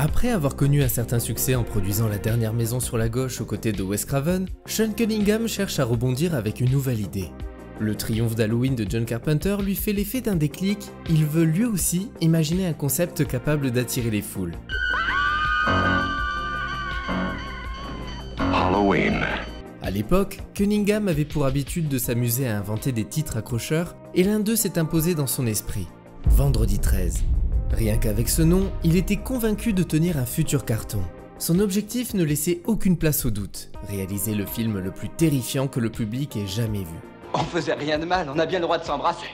Après avoir connu un certain succès en produisant La Dernière Maison sur la Gauche aux côtés de Wes Craven, Sean Cunningham cherche à rebondir avec une nouvelle idée. Le triomphe d'Halloween de John Carpenter lui fait l'effet d'un déclic, il veut lui aussi imaginer un concept capable d'attirer les foules. Halloween. À l'époque, Cunningham avait pour habitude de s'amuser à inventer des titres accrocheurs, et l'un d'eux s'est imposé dans son esprit, Vendredi 13. Rien qu'avec ce nom, il était convaincu de tenir un futur carton. Son objectif ne laissait aucune place au doute, réaliser le film le plus terrifiant que le public ait jamais vu. On faisait rien de mal, on a bien le droit de s'embrasser.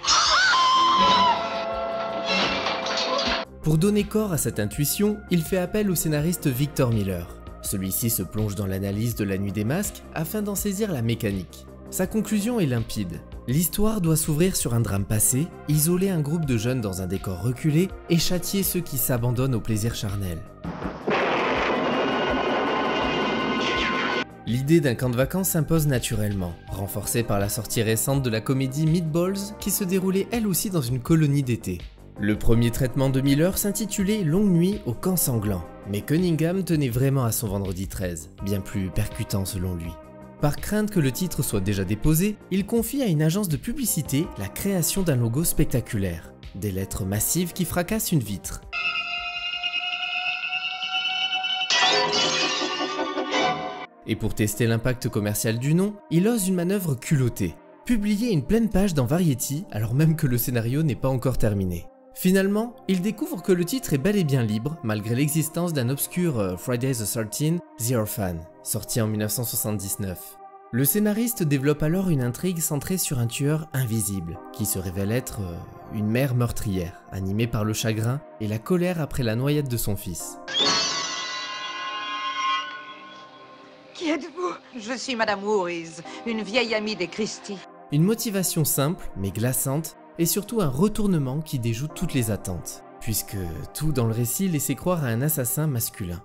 Pour donner corps à cette intuition, il fait appel au scénariste Victor Miller. Celui-ci se plonge dans l'analyse de La Nuit des Masques afin d'en saisir la mécanique. Sa conclusion est limpide. L'histoire doit s'ouvrir sur un drame passé, isoler un groupe de jeunes dans un décor reculé et châtier ceux qui s'abandonnent au plaisir charnel. L'idée d'un camp de vacances s'impose naturellement, renforcée par la sortie récente de la comédie Meatballs qui se déroulait elle aussi dans une colonie d'été. Le premier traitement de Miller s'intitulait Longue nuit au camp sanglant, mais Cunningham tenait vraiment à son Vendredi 13, bien plus percutant selon lui. Par crainte que le titre soit déjà déposé, il confie à une agence de publicité la création d'un logo spectaculaire, des lettres massives qui fracassent une vitre. Et pour tester l'impact commercial du nom, il ose une manœuvre culottée, publier une pleine page dans Variety alors même que le scénario n'est pas encore terminé. Finalement, il découvre que le titre est bel et bien libre malgré l'existence d'un obscur Friday the 13th, The Orphan, sorti en 1979. Le scénariste développe alors une intrigue centrée sur un tueur invisible, qui se révèle être une mère meurtrière, animée par le chagrin et la colère après la noyade de son fils. Qui êtes-vous? Je suis Madame Voorhees, une vieille amie des Christie. Une motivation simple, mais glaçante, et surtout un retournement qui déjoue toutes les attentes, puisque tout dans le récit laissait croire à un assassin masculin.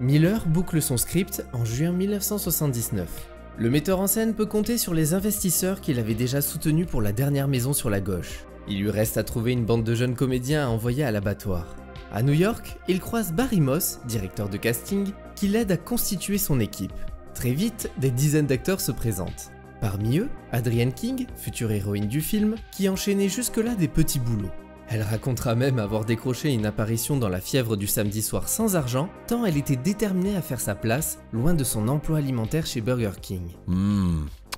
Miller boucle son script en juin 1979. Le metteur en scène peut compter sur les investisseurs qu'il avait déjà soutenus pour La Dernière Maison sur la Gauche. Il lui reste à trouver une bande de jeunes comédiens à envoyer à l'abattoir. À New York, il croise Barry Moss, directeur de casting, qui l'aide à constituer son équipe. Très vite, des dizaines d'acteurs se présentent. Parmi eux, Adrienne King, future héroïne du film, qui enchaînait jusque-là des petits boulots. Elle racontera même avoir décroché une apparition dans La Fièvre du samedi soir sans argent, tant elle était déterminée à faire sa place, loin de son emploi alimentaire chez Burger King.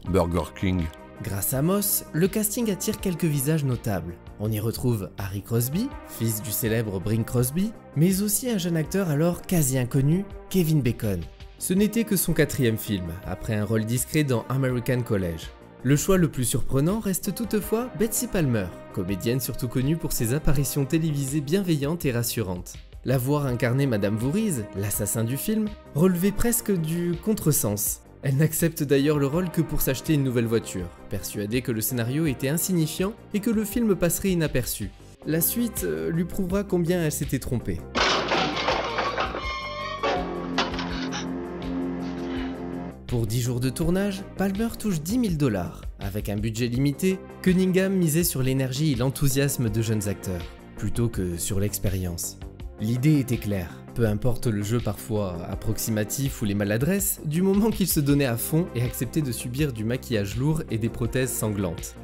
Burger King. Grâce à Moss, le casting attire quelques visages notables. On y retrouve Harry Crosby, fils du célèbre Bing Crosby, mais aussi un jeune acteur alors quasi inconnu, Kevin Bacon. Ce n'était que son 4e film, après un rôle discret dans American College. Le choix le plus surprenant reste toutefois Betsy Palmer, comédienne surtout connue pour ses apparitions télévisées bienveillantes et rassurantes. La voir incarner Madame Voorhees, l'assassin du film, relevait presque du contresens. Elle n'accepte d'ailleurs le rôle que pour s'acheter une nouvelle voiture, persuadée que le scénario était insignifiant et que le film passerait inaperçu. La suite lui prouvera combien elle s'était trompée. Pour 10 jours de tournage, Palmer touche 10 000 $. Avec un budget limité, Cunningham misait sur l'énergie et l'enthousiasme de jeunes acteurs, plutôt que sur l'expérience. L'idée était claire, peu importe le jeu parfois approximatif ou les maladresses, du moment qu'il se donnait à fond et acceptait de subir du maquillage lourd et des prothèses sanglantes.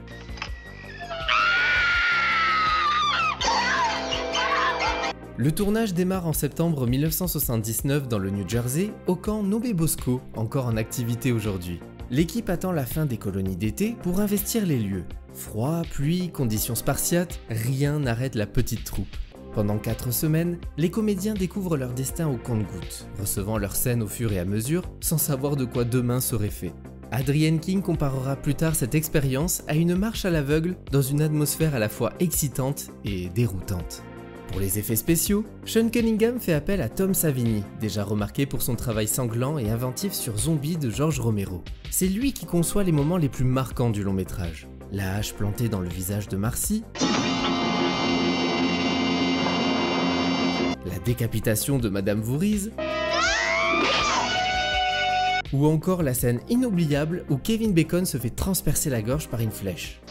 Le tournage démarre en septembre 1979 dans le New Jersey, au camp Nommé Bosco, encore en activité aujourd'hui. L'équipe attend la fin des colonies d'été pour investir les lieux. Froid, pluie, conditions spartiates, rien n'arrête la petite troupe. Pendant 4 semaines, les comédiens découvrent leur destin au compte-gouttes, recevant leurs scènes au fur et à mesure, sans savoir de quoi demain serait fait. Adrienne King comparera plus tard cette expérience à une marche à l'aveugle dans une atmosphère à la fois excitante et déroutante. Pour les effets spéciaux, Sean Cunningham fait appel à Tom Savini, déjà remarqué pour son travail sanglant et inventif sur Zombie de George Romero. C'est lui qui conçoit les moments les plus marquants du long métrage. La hache plantée dans le visage de Marcy, la décapitation de Madame Voorhees, ou encore la scène inoubliable où Kevin Bacon se fait transpercer la gorge par une flèche.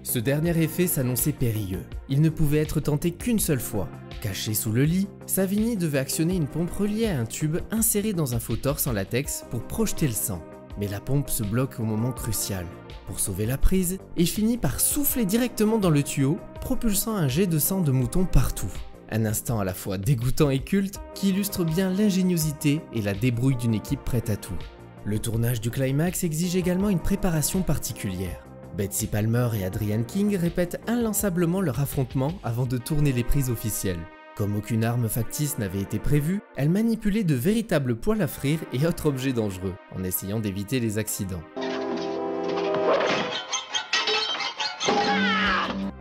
Ce dernier effet s'annonçait périlleux. Il ne pouvait être tenté qu'une seule fois. Caché sous le lit, Savini devait actionner une pompe reliée à un tube inséré dans un faux torse en latex pour projeter le sang. Mais la pompe se bloque au moment crucial. Pour sauver la prise, il finit par souffler directement dans le tuyau, propulsant un jet de sang de mouton partout. Un instant à la fois dégoûtant et culte qui illustre bien l'ingéniosité et la débrouille d'une équipe prête à tout. Le tournage du climax exige également une préparation particulière. Betsy Palmer et Adrienne King répètent inlassablement leur affrontement avant de tourner les prises officielles. Comme aucune arme factice n'avait été prévue, elles manipulaient de véritables poêles à frire et autres objets dangereux, en essayant d'éviter les accidents.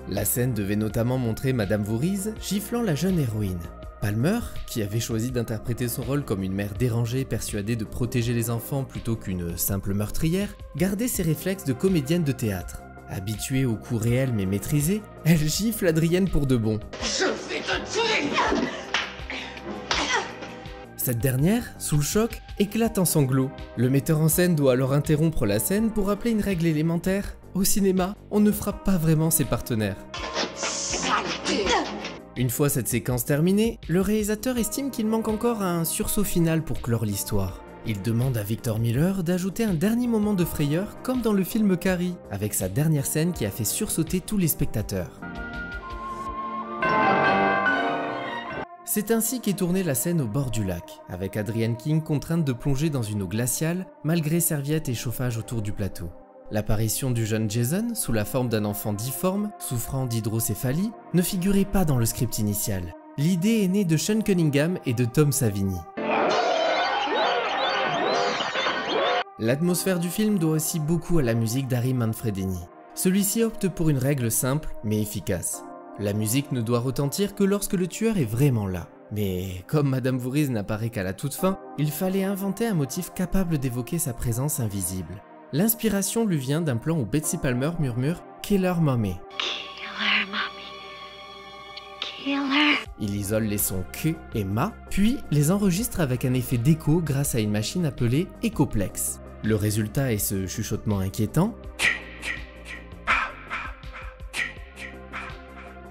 La scène devait notamment montrer Madame Voorhees giflant la jeune héroïne. Palmer, qui avait choisi d'interpréter son rôle comme une mère dérangée persuadée de protéger les enfants plutôt qu'une simple meurtrière, gardait ses réflexes de comédienne de théâtre. Habituée aux coups réels mais maîtrisés, elle gifle Adrienne pour de bon. Je vais te tuer! Cette dernière, sous le choc, éclate en sanglots. Le metteur en scène doit alors interrompre la scène pour rappeler une règle élémentaire. Au cinéma, on ne frappe pas vraiment ses partenaires. Une fois cette séquence terminée, le réalisateur estime qu'il manque encore un sursaut final pour clore l'histoire. Il demande à Victor Miller d'ajouter un dernier moment de frayeur comme dans le film Carrie, avec sa dernière scène qui a fait sursauter tous les spectateurs. C'est ainsi qu'est tournée la scène au bord du lac, avec Adrienne King contrainte de plonger dans une eau glaciale, malgré serviettes et chauffage autour du plateau. L'apparition du jeune Jason, sous la forme d'un enfant difforme, souffrant d'hydrocéphalie, ne figurait pas dans le script initial. L'idée est née de Sean Cunningham et de Tom Savini. L'atmosphère du film doit aussi beaucoup à la musique d'Harry Manfredini. Celui-ci opte pour une règle simple mais efficace. La musique ne doit retentir que lorsque le tueur est vraiment là. Mais comme Madame Voorhees n'apparaît qu'à la toute fin, il fallait inventer un motif capable d'évoquer sa présence invisible. L'inspiration lui vient d'un plan où Betsy Palmer murmure « Killer Mommy ». Killer Mommy. Killer. Il isole les sons « K » et « Ma », puis les enregistre avec un effet d'écho grâce à une machine appelée Echoplex. Le résultat est ce chuchotement inquiétant,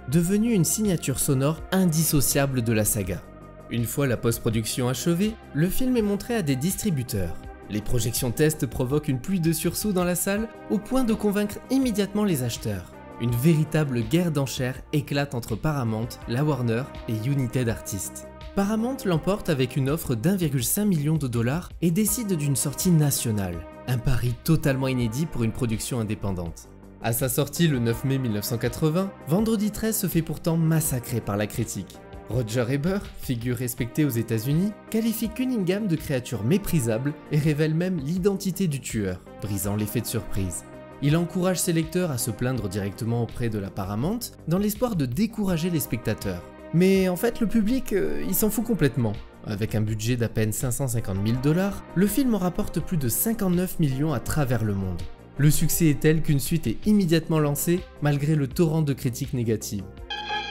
devenu une signature sonore indissociable de la saga. Une fois la post-production achevée, le film est montré à des distributeurs. Les projections test provoquent une pluie de sursauts dans la salle au point de convaincre immédiatement les acheteurs. Une véritable guerre d'enchères éclate entre Paramount, la Warner et United Artists. Paramount l'emporte avec une offre d'1,5 million de dollars et décide d'une sortie nationale. Un pari totalement inédit pour une production indépendante. À sa sortie le 9 mai 1980, Vendredi 13 se fait pourtant massacrer par la critique. Roger Ebert, figure respectée aux États-Unis, qualifie Cunningham de créature méprisable et révèle même l'identité du tueur, brisant l'effet de surprise. Il encourage ses lecteurs à se plaindre directement auprès de la Paramount dans l'espoir de décourager les spectateurs. Mais en fait, le public, il s'en fout complètement. Avec un budget d'à peine 550 000 $, le film en rapporte plus de 59 millions à travers le monde. Le succès est tel qu'une suite est immédiatement lancée malgré le torrent de critiques négatives.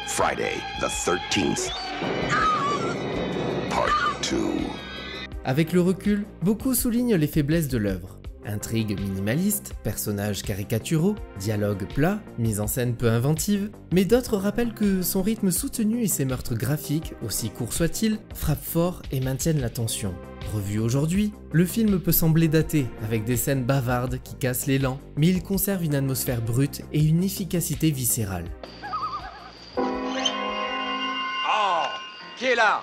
Friday the 13th. Part 2. Avec le recul, beaucoup soulignent les faiblesses de l'œuvre. Intrigue minimaliste, personnages caricaturaux, dialogue plat, mise en scène peu inventive, mais d'autres rappellent que son rythme soutenu et ses meurtres graphiques, aussi courts soient-ils, frappent fort et maintiennent la tension. Revu aujourd'hui, le film peut sembler daté, avec des scènes bavardes qui cassent l'élan, mais il conserve une atmosphère brute et une efficacité viscérale. Oh, qui est là?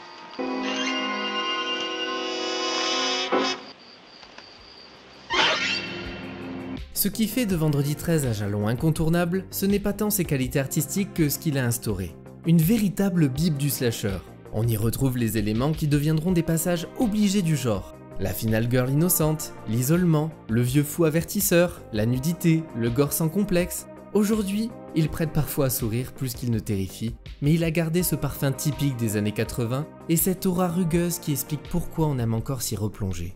Ce qui fait de Vendredi 13 un jalon incontournable, ce n'est pas tant ses qualités artistiques que ce qu'il a instauré. Une véritable bible du slasher. On y retrouve les éléments qui deviendront des passages obligés du genre. La finale girl innocente, l'isolement, le vieux fou avertisseur, la nudité, le gore sans complexe. Aujourd'hui, il prête parfois à sourire plus qu'il ne terrifie, mais il a gardé ce parfum typique des années 80 et cette aura rugueuse qui explique pourquoi on aime encore s'y replonger.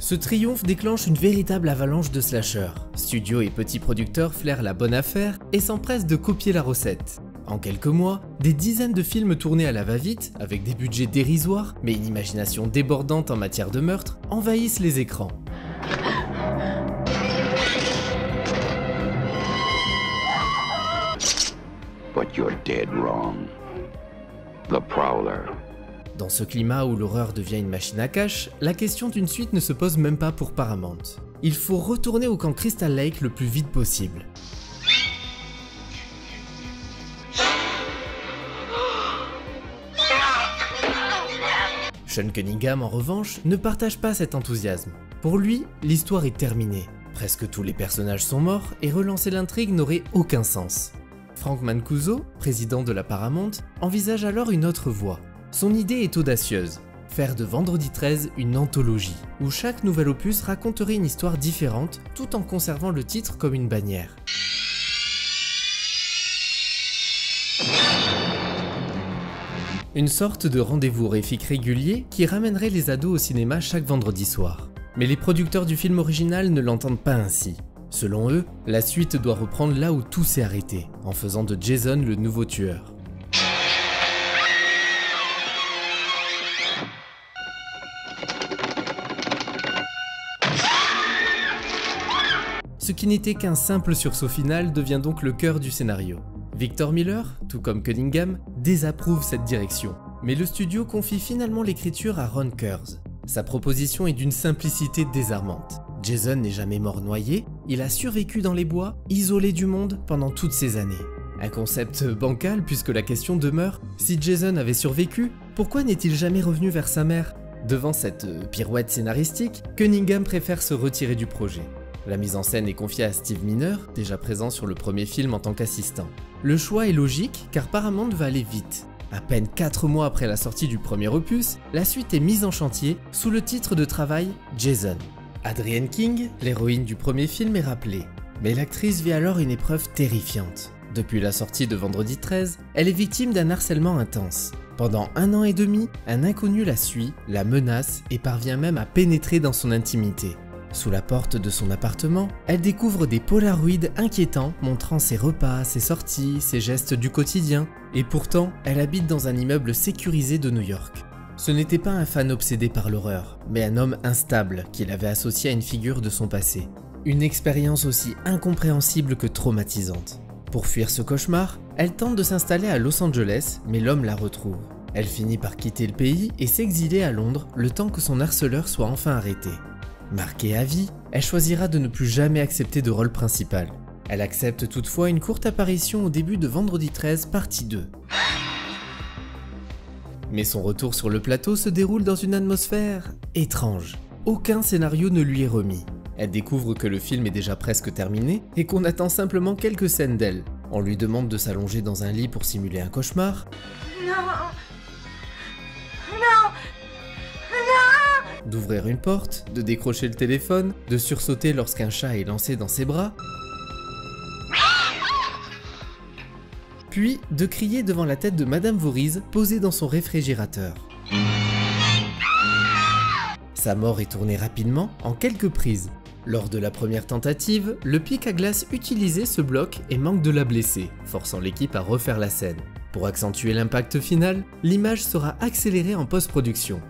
Ce triomphe déclenche une véritable avalanche de slashers. Studios et petits producteurs flairent la bonne affaire et s'empressent de copier la recette. En quelques mois, des dizaines de films tournés à la va-vite, avec des budgets dérisoires, mais une imagination débordante en matière de meurtre, envahissent les écrans. But you're dead wrong. The Prowler. Dans ce climat où l'horreur devient une machine à cash, la question d'une suite ne se pose même pas pour Paramount. Il faut retourner au camp Crystal Lake le plus vite possible. Sean Cunningham, en revanche, ne partage pas cet enthousiasme. Pour lui, l'histoire est terminée. Presque tous les personnages sont morts et relancer l'intrigue n'aurait aucun sens. Frank Mancuso, président de la Paramount, envisage alors une autre voie. Son idée est audacieuse, faire de Vendredi 13 une anthologie, où chaque nouvel opus raconterait une histoire différente tout en conservant le titre comme une bannière. Une sorte de rendez-vous horrifique régulier qui ramènerait les ados au cinéma chaque vendredi soir. Mais les producteurs du film original ne l'entendent pas ainsi. Selon eux, la suite doit reprendre là où tout s'est arrêté, en faisant de Jason le nouveau tueur. Ce qui n'était qu'un simple sursaut final devient donc le cœur du scénario. Victor Miller, tout comme Cunningham, désapprouve cette direction, mais le studio confie finalement l'écriture à Ron Kurz. Sa proposition est d'une simplicité désarmante. Jason n'est jamais mort noyé, il a survécu dans les bois, isolé du monde pendant toutes ces années. Un concept bancal puisque la question demeure, si Jason avait survécu, pourquoi n'est-il jamais revenu vers sa mère? Devant cette pirouette scénaristique, Cunningham préfère se retirer du projet. La mise en scène est confiée à Steve Miner, déjà présent sur le premier film en tant qu'assistant. Le choix est logique car Paramount va aller vite. À peine 4 mois après la sortie du premier opus, la suite est mise en chantier sous le titre de travail Jason. Adrienne King, l'héroïne du premier film, est rappelée. Mais l'actrice vit alors une épreuve terrifiante. Depuis la sortie de Vendredi 13, elle est victime d'un harcèlement intense. Pendant 1 an et demi, un inconnu la suit, la menace et parvient même à pénétrer dans son intimité. Sous la porte de son appartement, elle découvre des polaroïds inquiétants montrant ses repas, ses sorties, ses gestes du quotidien. Et pourtant, elle habite dans un immeuble sécurisé de New York. Ce n'était pas un fan obsédé par l'horreur, mais un homme instable qu'il avait associé à une figure de son passé. Une expérience aussi incompréhensible que traumatisante. Pour fuir ce cauchemar, elle tente de s'installer à Los Angeles, mais l'homme la retrouve. Elle finit par quitter le pays et s'exiler à Londres le temps que son harceleur soit enfin arrêté. Marquée à vie, elle choisira de ne plus jamais accepter de rôle principal. Elle accepte toutefois une courte apparition au début de Vendredi 13 partie 2. Mais son retour sur le plateau se déroule dans une atmosphère étrange. Aucun scénario ne lui est remis. Elle découvre que le film est déjà presque terminé et qu'on attend simplement quelques scènes d'elle. On lui demande de s'allonger dans un lit pour simuler un cauchemar. Non. D'ouvrir une porte, de décrocher le téléphone, de sursauter lorsqu'un chat est lancé dans ses bras, puis de crier devant la tête de Madame Voorhees posée dans son réfrigérateur. Sa mort est tournée rapidement en quelques prises. Lors de la première tentative, le pic à glace utilisé se bloque et manque de la blesser, forçant l'équipe à refaire la scène. Pour accentuer l'impact final, l'image sera accélérée en post-production.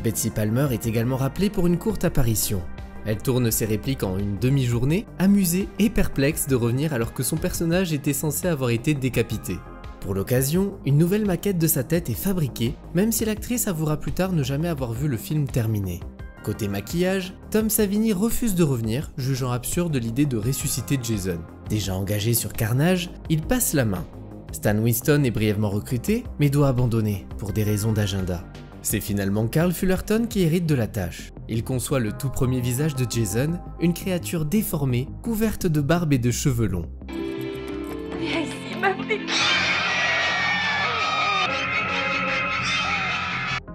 Betsy Palmer est également rappelée pour une courte apparition. Elle tourne ses répliques en une demi-journée, amusée et perplexe de revenir alors que son personnage était censé avoir été décapité. Pour l'occasion, une nouvelle maquette de sa tête est fabriquée, même si l'actrice avouera plus tard ne jamais avoir vu le film terminé. Côté maquillage, Tom Savini refuse de revenir, jugeant absurde l'idée de ressusciter Jason. Déjà engagé sur Carnage, il passe la main. Stan Winston est brièvement recruté, mais doit abandonner pour des raisons d'agenda. C'est finalement Carl Fullerton qui hérite de la tâche. Il conçoit le tout premier visage de Jason, une créature déformée, couverte de barbe et de cheveux longs. Viens ici, ma petite.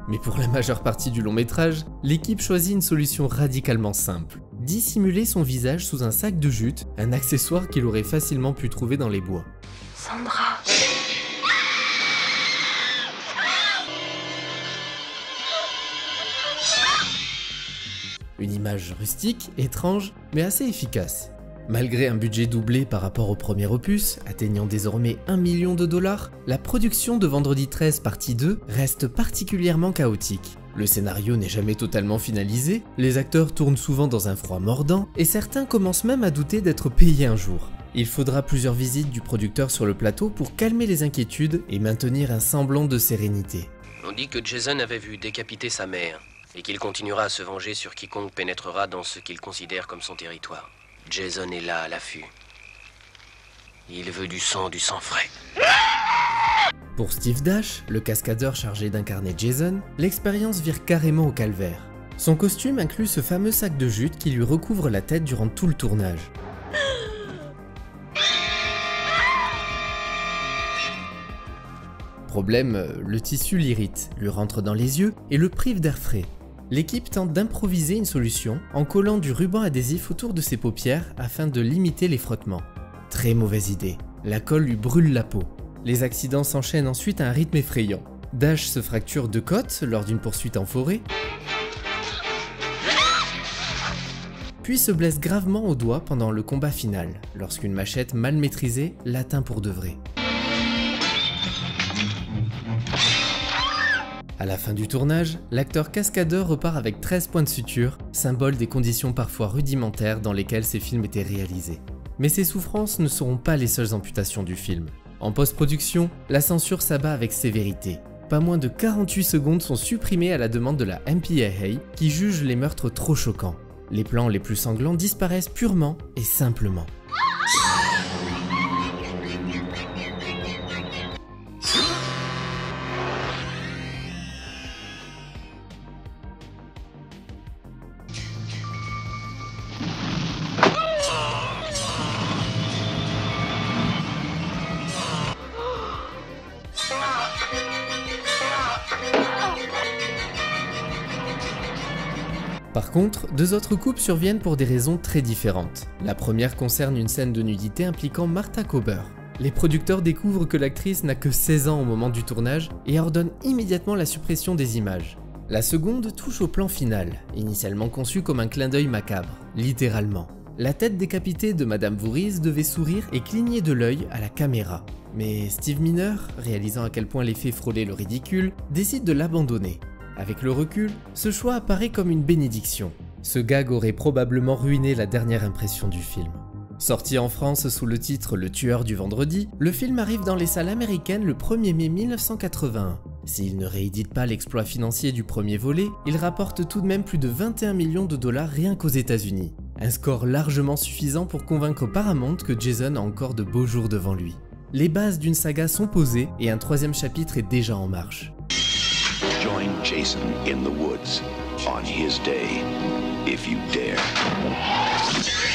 Mais pour la majeure partie du long métrage, l'équipe choisit une solution radicalement simple. Dissimuler son visage sous un sac de jute, un accessoire qu'il aurait facilement pu trouver dans les bois. Sandra. Une image rustique, étrange, mais assez efficace. Malgré un budget doublé par rapport au premier opus, atteignant désormais 1 million de dollars, la production de Vendredi 13 partie 2 reste particulièrement chaotique. Le scénario n'est jamais totalement finalisé, les acteurs tournent souvent dans un froid mordant, et certains commencent même à douter d'être payés un jour. Il faudra plusieurs visites du producteur sur le plateau pour calmer les inquiétudes et maintenir un semblant de sérénité. On dit que Jason avait vu décapiter sa mère, et qu'il continuera à se venger sur quiconque pénétrera dans ce qu'il considère comme son territoire. Jason est là à l'affût. Il veut du sang frais. Pour Steve Dash, le cascadeur chargé d'incarner Jason, l'expérience vire carrément au calvaire. Son costume inclut ce fameux sac de jute qui lui recouvre la tête durant tout le tournage. Problème, le tissu l'irrite, lui rentre dans les yeux et le prive d'air frais. L'équipe tente d'improviser une solution en collant du ruban adhésif autour de ses paupières afin de limiter les frottements. Très mauvaise idée, la colle lui brûle la peau. Les accidents s'enchaînent ensuite à un rythme effrayant. Dash se fracture 2 côtes lors d'une poursuite en forêt, puis se blesse gravement au doigt pendant le combat final, lorsqu'une machette mal maîtrisée l'atteint pour de vrai. À la fin du tournage, l'acteur cascadeur repart avec 13 points de suture, symbole des conditions parfois rudimentaires dans lesquelles ces films étaient réalisés. Mais ces souffrances ne seront pas les seules amputations du film. En post-production, la censure s'abat avec sévérité. Pas moins de 48 secondes sont supprimées à la demande de la MPAA qui juge les meurtres trop choquants. Les plans les plus sanglants disparaissent purement et simplement. Par contre, 2 autres coupes surviennent pour des raisons très différentes. La première concerne une scène de nudité impliquant Martha Cooper. Les producteurs découvrent que l'actrice n'a que 16 ans au moment du tournage et ordonnent immédiatement la suppression des images. La seconde touche au plan final, initialement conçu comme un clin d'œil macabre, littéralement. La tête décapitée de Madame Voorhees devait sourire et cligner de l'œil à la caméra. Mais Steve Miner, réalisant à quel point l'effet frôlait le ridicule, décide de l'abandonner. Avec le recul, ce choix apparaît comme une bénédiction. Ce gag aurait probablement ruiné la dernière impression du film. Sorti en France sous le titre Le Tueur du Vendredi, le film arrive dans les salles américaines le 1er mai 1981. S'il ne réédite pas l'exploit financier du premier volet, il rapporte tout de même plus de 21 millions de dollars rien qu'aux États-Unis. Un score largement suffisant pour convaincre Paramount que Jason a encore de beaux jours devant lui. Les bases d'une saga sont posées et un 3e chapitre est déjà en marche. Join Jason in the woods on his day, if you dare.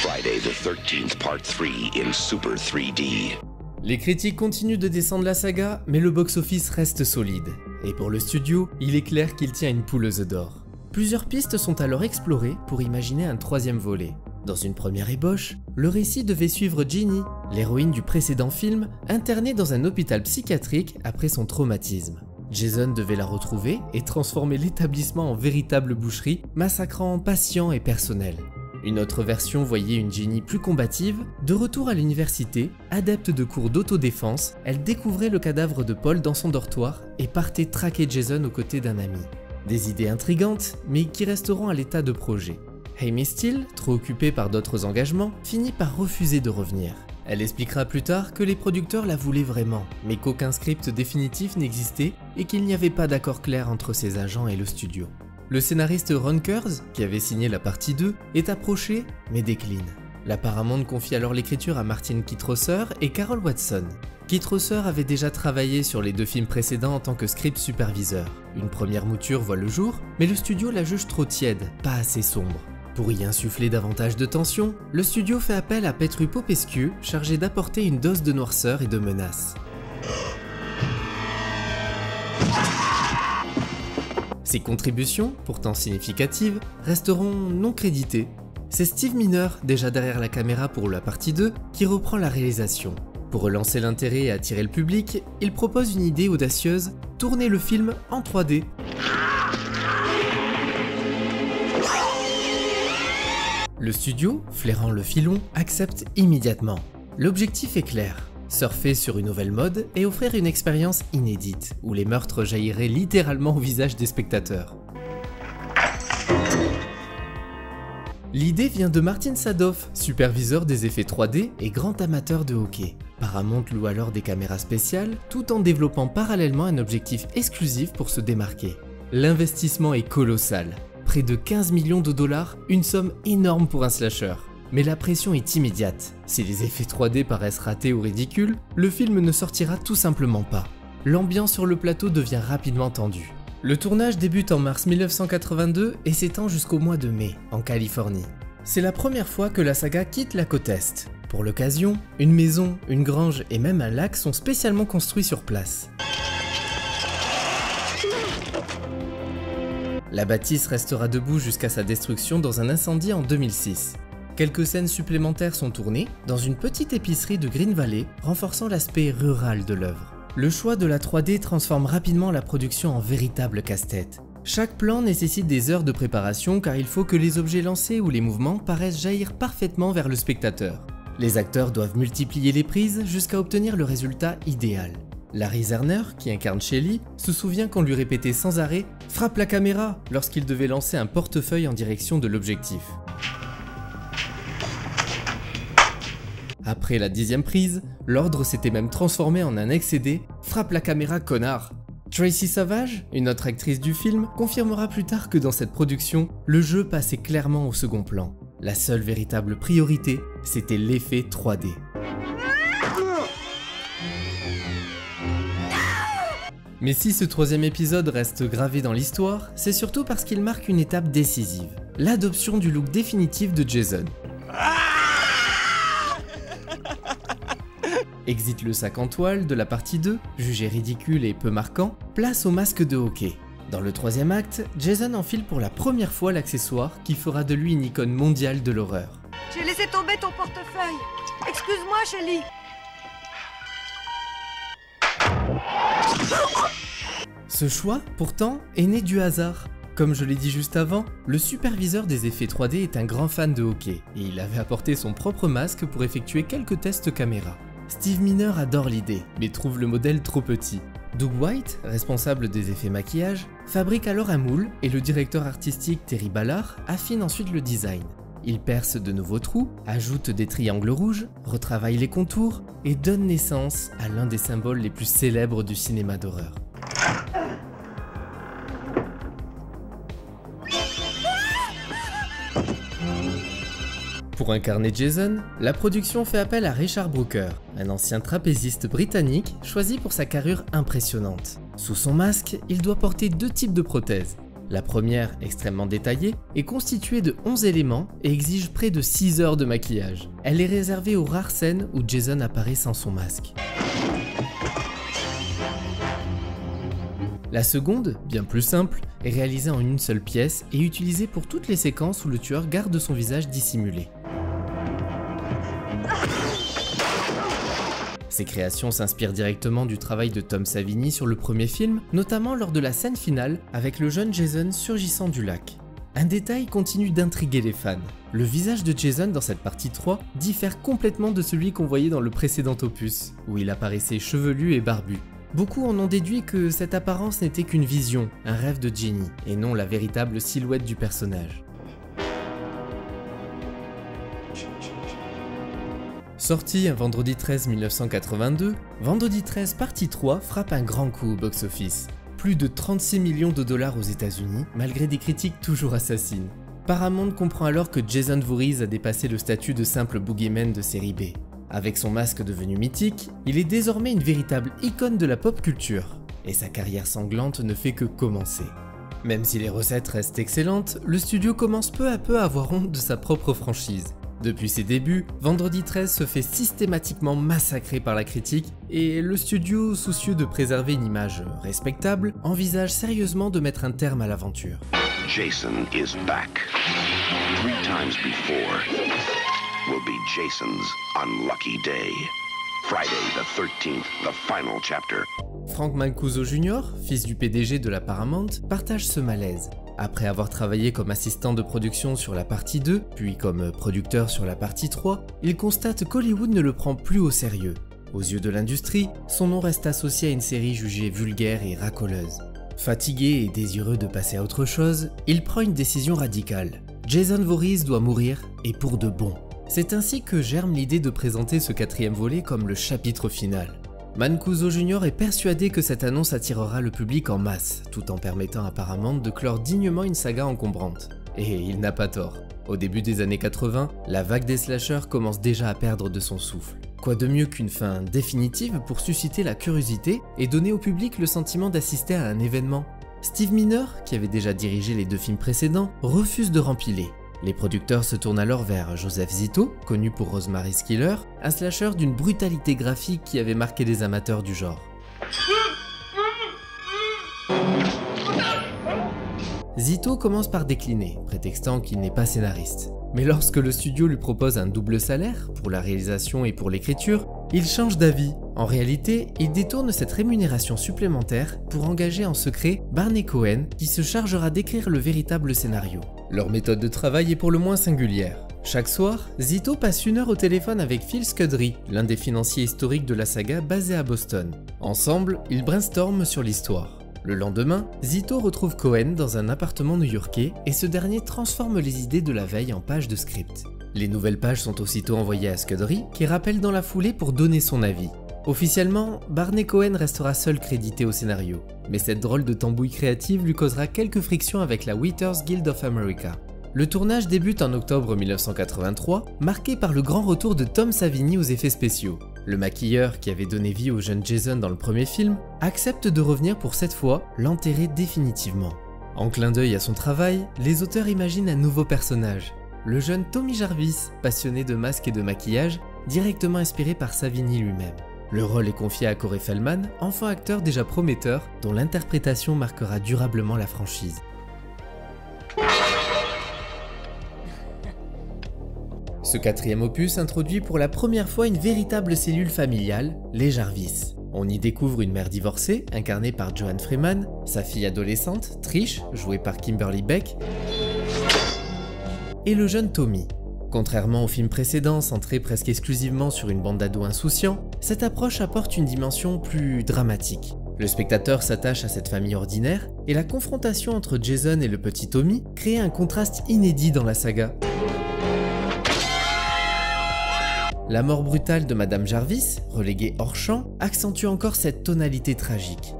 Friday the 13th, part 3 in Super 3D. Les critiques continuent de descendre la saga, mais le box-office reste solide. Et pour le studio, il est clair qu'il tient une poule aux œufs d'or. Plusieurs pistes sont alors explorées pour imaginer un 3e volet. Dans une première ébauche, le récit devait suivre Ginny, l'héroïne du précédent film, internée dans un hôpital psychiatrique après son traumatisme. Jason devait la retrouver et transformer l'établissement en véritable boucherie, massacrant patients et personnel. Une autre version voyait une Ginny plus combative, de retour à l'université, adepte de cours d'autodéfense, elle découvrait le cadavre de Paul dans son dortoir et partait traquer Jason aux côtés d'un ami. Des idées intrigantes, mais qui resteront à l'état de projet. Amy Steele, trop occupée par d'autres engagements, finit par refuser de revenir. Elle expliquera plus tard que les producteurs la voulaient vraiment, mais qu'aucun script définitif n'existait et qu'il n'y avait pas d'accord clair entre ses agents et le studio. Le scénariste Ron Kurz, qui avait signé la partie 2, est approché mais décline. La Paramount confie alors l'écriture à Martin Kitrosser et Carol Watson. Kitrosser avait déjà travaillé sur les 2 films précédents en tant que script superviseur. Une première mouture voit le jour, mais le studio la juge trop tiède, pas assez sombre. Pour y insuffler davantage de tension, le studio fait appel à Petru Popescu, chargé d'apporter une dose de noirceur et de menace. Ses contributions, pourtant significatives, resteront non créditées. C'est Steve Miner, déjà derrière la caméra pour la partie 2, qui reprend la réalisation. Pour relancer l'intérêt et attirer le public, il propose une idée audacieuse, tourner le film en 3D. Le studio, flairant le filon, accepte immédiatement. L'objectif est clair, surfer sur une nouvelle mode et offrir une expérience inédite, où les meurtres jailliraient littéralement au visage des spectateurs. L'idée vient de Martin Sadoff, superviseur des effets 3D et grand amateur de hockey. Paramount loue alors des caméras spéciales, tout en développant parallèlement un objectif exclusif pour se démarquer. L'investissement est colossal. Près de 15 millions de dollars, une somme énorme pour un slasher. Mais la pression est immédiate. Si les effets 3D paraissent ratés ou ridicules, le film ne sortira tout simplement pas. L'ambiance sur le plateau devient rapidement tendue. Le tournage débute en mars 1982 et s'étend jusqu'au mois de mai, en Californie. C'est la première fois que la saga quitte la côte Est. Pour l'occasion, une maison, une grange et même un lac sont spécialement construits sur place. La bâtisse restera debout jusqu'à sa destruction dans un incendie en 2006. Quelques scènes supplémentaires sont tournées dans une petite épicerie de Green Valley, renforçant l'aspect rural de l'œuvre. Le choix de la 3D transforme rapidement la production en véritable casse-tête. Chaque plan nécessite des heures de préparation car il faut que les objets lancés ou les mouvements paraissent jaillir parfaitement vers le spectateur. Les acteurs doivent multiplier les prises jusqu'à obtenir le résultat idéal. Larry Zerner, qui incarne Shelly, se souvient qu'on lui répétait sans arrêt « Frappe la caméra » lorsqu'il devait lancer un portefeuille en direction de l'objectif. Après la 10e prise, l'ordre s'était même transformé en un excédé « Frappe la caméra, connard !» Tracy Savage, une autre actrice du film, confirmera plus tard que dans cette production, le jeu passait clairement au second plan. La seule véritable priorité, c'était l'effet 3D. Mais si ce 3e épisode reste gravé dans l'histoire, c'est surtout parce qu'il marque une étape décisive, l'adoption du look définitif de Jason. Exit le sac en toile de la partie 2, jugé ridicule et peu marquant, place au masque de hockey. Dans le 3e acte, Jason enfile pour la première fois l'accessoire qui fera de lui une icône mondiale de l'horreur. J'ai laissé tomber ton portefeuille. Excuse-moi, Shelly. Ce choix, pourtant, est né du hasard. Comme je l'ai dit juste avant, le superviseur des effets 3D est un grand fan de hockey, et il avait apporté son propre masque pour effectuer quelques tests caméra. Steve Miner adore l'idée, mais trouve le modèle trop petit. Doug White, responsable des effets maquillage, fabrique alors un moule et le directeur artistique Terry Ballard affine ensuite le design. Il perce de nouveaux trous, ajoute des triangles rouges, retravaille les contours et donne naissance à l'un des symboles les plus célèbres du cinéma d'horreur. Pour incarner Jason, la production fait appel à Richard Brooker, un ancien trapéziste britannique choisi pour sa carrure impressionnante. Sous son masque, il doit porter 2 types de prothèses. La première, extrêmement détaillée, est constituée de 11 éléments et exige près de 6 heures de maquillage. Elle est réservée aux rares scènes où Jason apparaît sans son masque. La seconde, bien plus simple, est réalisée en une seule pièce et utilisée pour toutes les séquences où le tueur garde son visage dissimulé. Ces créations s'inspirent directement du travail de Tom Savini sur le premier film, notamment lors de la scène finale avec le jeune Jason surgissant du lac. Un détail continue d'intriguer les fans. Le visage de Jason dans cette partie 3 diffère complètement de celui qu'on voyait dans le précédent opus, où il apparaissait chevelu et barbu. Beaucoup en ont déduit que cette apparence n'était qu'une vision, un rêve de Ginny, et non la véritable silhouette du personnage. Sorti un vendredi 13 1982, Vendredi 13 partie 3 frappe un grand coup au box-office. Plus de 36 millions de dollars aux États-Unis, malgré des critiques toujours assassines. Paramount comprend alors que Jason Voorhees a dépassé le statut de simple boogeyman de série B. Avec son masque devenu mythique, il est désormais une véritable icône de la pop culture, et sa carrière sanglante ne fait que commencer. Même si les recettes restent excellentes, le studio commence peu à peu à avoir honte de sa propre franchise. Depuis ses débuts, Vendredi 13 se fait systématiquement massacrer par la critique, et le studio, soucieux de préserver une image respectable, envisage sérieusement de mettre un terme à l'aventure. Jason is back. 3 times before will be Jason's unlucky day. Friday the 13th, the final chapter. Frank Mancuso Jr., fils du PDG de la Paramount, partage ce malaise. Après avoir travaillé comme assistant de production sur la partie 2, puis comme producteur sur la partie 3, il constate qu'Hollywood ne le prend plus au sérieux. Aux yeux de l'industrie, son nom reste associé à une série jugée vulgaire et racoleuse. Fatigué et désireux de passer à autre chose, il prend une décision radicale. Jason Voorhees doit mourir, et pour de bon. C'est ainsi que germe l'idée de présenter ce 4e volet comme le chapitre final. Mancuso Jr. est persuadé que cette annonce attirera le public en masse, tout en permettant à Paramount de clore dignement une saga encombrante. Et il n'a pas tort. Au début des années 80, la vague des slashers commence déjà à perdre de son souffle. Quoi de mieux qu'une fin définitive pour susciter la curiosité et donner au public le sentiment d'assister à un événement? Steve Miner, qui avait déjà dirigé les 2 films précédents, refuse de rempiler. Les producteurs se tournent alors vers Joseph Zito, connu pour Rosemary's Killer, un slasher d'une brutalité graphique qui avait marqué les amateurs du genre. Zito commence par décliner, prétextant qu'il n'est pas scénariste. Mais lorsque le studio lui propose un double salaire, pour la réalisation et pour l'écriture, il change d'avis. En réalité, il détourne cette rémunération supplémentaire pour engager en secret Barney Cohen, qui se chargera d'écrire le véritable scénario. Leur méthode de travail est pour le moins singulière. Chaque soir, Zito passe 1 heure au téléphone avec Phil Scudry, l'un des financiers historiques de la saga basé à Boston. Ensemble, ils brainstorment sur l'histoire. Le lendemain, Zito retrouve Cohen dans un appartement new-yorkais et ce dernier transforme les idées de la veille en pages de script. Les nouvelles pages sont aussitôt envoyées à Scudry, qui rappelle dans la foulée pour donner son avis. Officiellement, Barney Cohen restera seul crédité au scénario, mais cette drôle de tambouille créative lui causera quelques frictions avec la Writers Guild of America. Le tournage débute en octobre 1983, marqué par le grand retour de Tom Savini aux effets spéciaux. Le maquilleur, qui avait donné vie au jeune Jason dans le premier film, accepte de revenir pour cette fois l'enterrer définitivement. En clin d'œil à son travail, les auteurs imaginent un nouveau personnage, le jeune Tommy Jarvis, passionné de masques et de maquillage, directement inspiré par Savini lui-même. Le rôle est confié à Corey Feldman, enfant acteur déjà prometteur, dont l'interprétation marquera durablement la franchise. Ce 4e opus introduit pour la première fois une véritable cellule familiale, les Jarvis. On y découvre une mère divorcée, incarnée par Joanne Freeman, sa fille adolescente, Trish, jouée par Kimberly Beck, et le jeune Tommy. Contrairement au film précédent, centré presque exclusivement sur une bande d'ados insouciants, cette approche apporte une dimension plus dramatique. Le spectateur s'attache à cette famille ordinaire, et la confrontation entre Jason et le petit Tommy crée un contraste inédit dans la saga. La mort brutale de Madame Jarvis, reléguée hors champ, accentue encore cette tonalité tragique.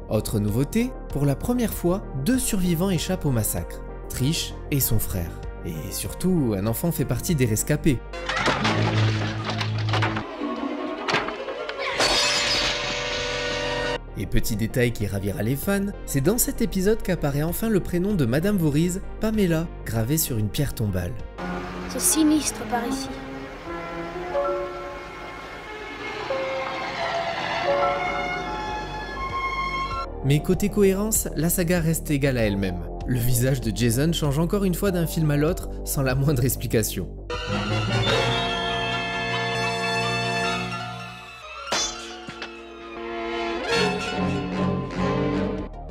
Autre nouveauté, pour la première fois, 2 survivants échappent au massacre, Trish et son frère. Et surtout, un enfant fait partie des rescapés. Et petit détail qui ravira les fans, c'est dans cet épisode qu'apparaît enfin le prénom de Madame Voorhees, Pamela, gravé sur une pierre tombale. C'est sinistre par ici. Mais côté cohérence, la saga reste égale à elle-même. Le visage de Jason change encore une fois d'un film à l'autre sans la moindre explication.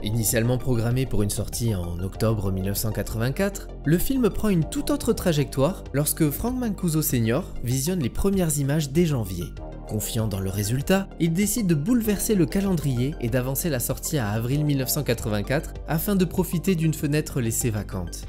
Initialement programmé pour une sortie en octobre 1984, le film prend une toute autre trajectoire lorsque Frank Mancuso Sr. visionne les premières images dès janvier. Confiant dans le résultat, il décide de bouleverser le calendrier et d'avancer la sortie à avril 1984 afin de profiter d'une fenêtre laissée vacante.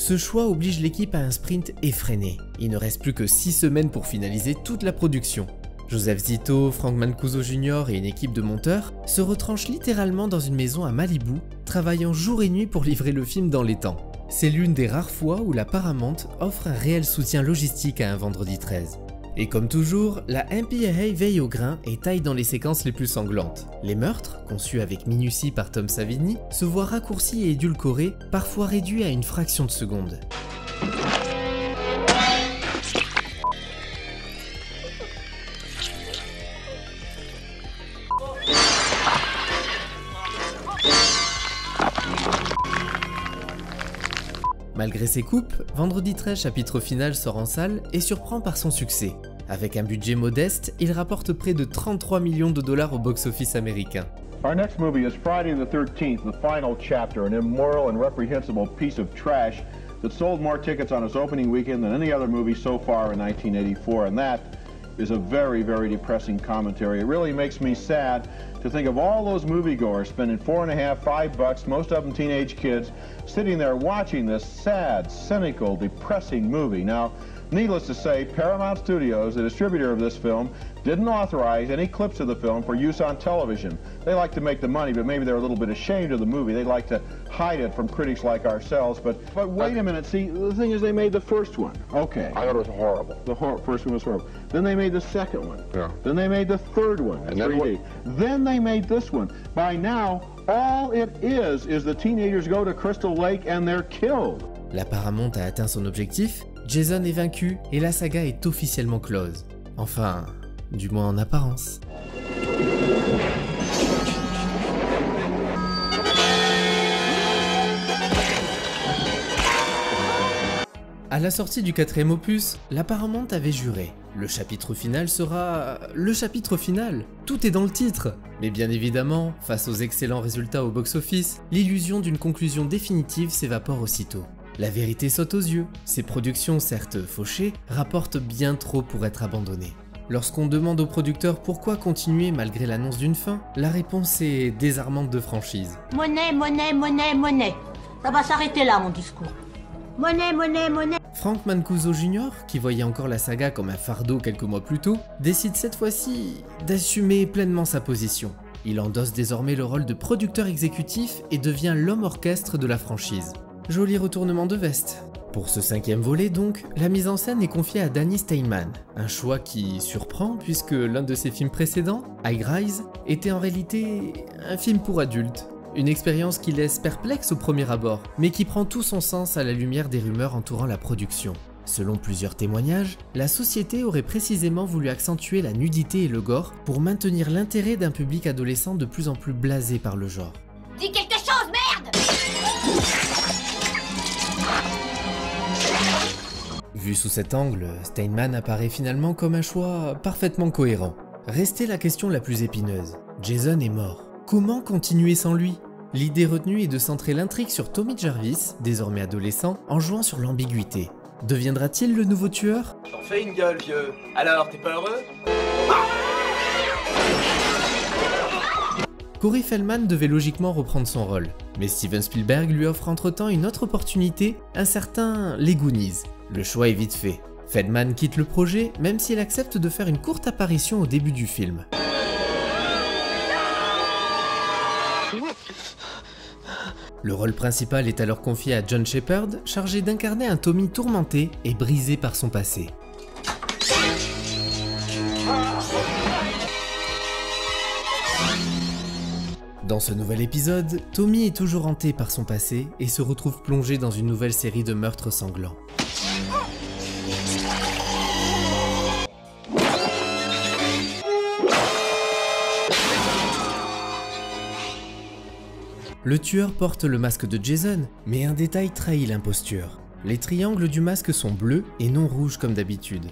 Ce choix oblige l'équipe à un sprint effréné. Il ne reste plus que 6 semaines pour finaliser toute la production. Joseph Zito, Frank Mancuso Jr. et une équipe de monteurs se retranchent littéralement dans une maison à Malibu, travaillant jour et nuit pour livrer le film dans les temps. C'est l'une des rares fois où la Paramount offre un réel soutien logistique à un vendredi 13. Et comme toujours, la MPAA veille au grain et taille dans les séquences les plus sanglantes. Les meurtres, conçus avec minutie par Tom Savini, se voient raccourcis et édulcorés, parfois réduits à une fraction de seconde. Malgré ses coupes, Vendredi 13 chapitre final sort en salle et surprend par son succès. Avec un budget modeste, il rapporte près de 33 millions de dollars au box-office américain. Our next movie is Friday the 13th, the final chapter, an immoral and reprehensible piece of trash that sold more tickets on its opening weekend than any other movie so far in 1984, and that is a very, very depressing commentary. It really makes me sad to think of all those moviegoers spending $4.50, $5, most of them teenage kids, sitting there watching this sad, cynical, depressing movie. Now, needless to say, Paramount Studios, the distributor of this film, didn't authorize any clips of the film for use on television. They like to make the money, but maybe they're a little bit ashamed of the movie. They like to hide it from critics like ourselves. But wait a minute, see, the thing is they made the first one. Okay. I thought it was horrible. The first one was horrible. Then they made the second one. Yeah. Then they made the third one, And 3D. Then they made this one. By now, all it is the teenagers go to Crystal Lake and they're killed. La Paramount a atteint son objectif, Jason est vaincu et la saga est officiellement close. Enfin, du moins en apparence. À la sortie du 4e opus, la Paramount avait juré. Le chapitre final sera... le chapitre final. Tout est dans le titre. Mais bien évidemment, face aux excellents résultats au box-office, l'illusion d'une conclusion définitive s'évapore aussitôt. La vérité saute aux yeux. Ces productions, certes fauchées, rapportent bien trop pour être abandonnées. Lorsqu'on demande aux producteurs pourquoi continuer malgré l'annonce d'une fin, la réponse est désarmante de franchise. Monnaie, monnaie, monnaie, monnaie. Ça va s'arrêter là, mon discours. Monnaie, monnaie, monnaie. Frank Mancuso Jr., qui voyait encore la saga comme un fardeau quelques mois plus tôt, décide cette fois-ci d'assumer pleinement sa position. Il endosse désormais le rôle de producteur exécutif et devient l'homme orchestre de la franchise. Joli retournement de veste. Pour ce 5e volet donc, la mise en scène est confiée à Danny Steinman, un choix qui surprend puisque l'un de ses films précédents, High Rise, était en réalité un film pour adultes. Une expérience qui laisse perplexe au premier abord, mais qui prend tout son sens à la lumière des rumeurs entourant la production. Selon plusieurs témoignages, la société aurait précisément voulu accentuer la nudité et le gore pour maintenir l'intérêt d'un public adolescent de plus en plus blasé par le genre. Dis quelque chose, merde! Vu sous cet angle, Steinman apparaît finalement comme un choix parfaitement cohérent. Restait la question la plus épineuse. Jason est mort. Comment continuer sans lui? L'idée retenue est de centrer l'intrigue sur Tommy Jarvis, désormais adolescent, en jouant sur l'ambiguïté. Deviendra-t-il le nouveau tueur? T'en fais une gueule, vieux. Alors, t'es pas heureux? Corey Feldman devait logiquement reprendre son rôle, mais Steven Spielberg lui offre entre-temps une autre opportunité, un certain Les Goonies. Le choix est vite fait. Feldman quitte le projet, même s'il accepte de faire une courte apparition au début du film. Le rôle principal est alors confié à John Shepherd, chargé d'incarner un Tommy tourmenté et brisé par son passé. Dans ce nouvel épisode, Tommy est toujours hanté par son passé et se retrouve plongé dans une nouvelle série de meurtres sanglants. Le tueur porte le masque de Jason, mais un détail trahit l'imposture. Les triangles du masque sont bleus et non rouges comme d'habitude.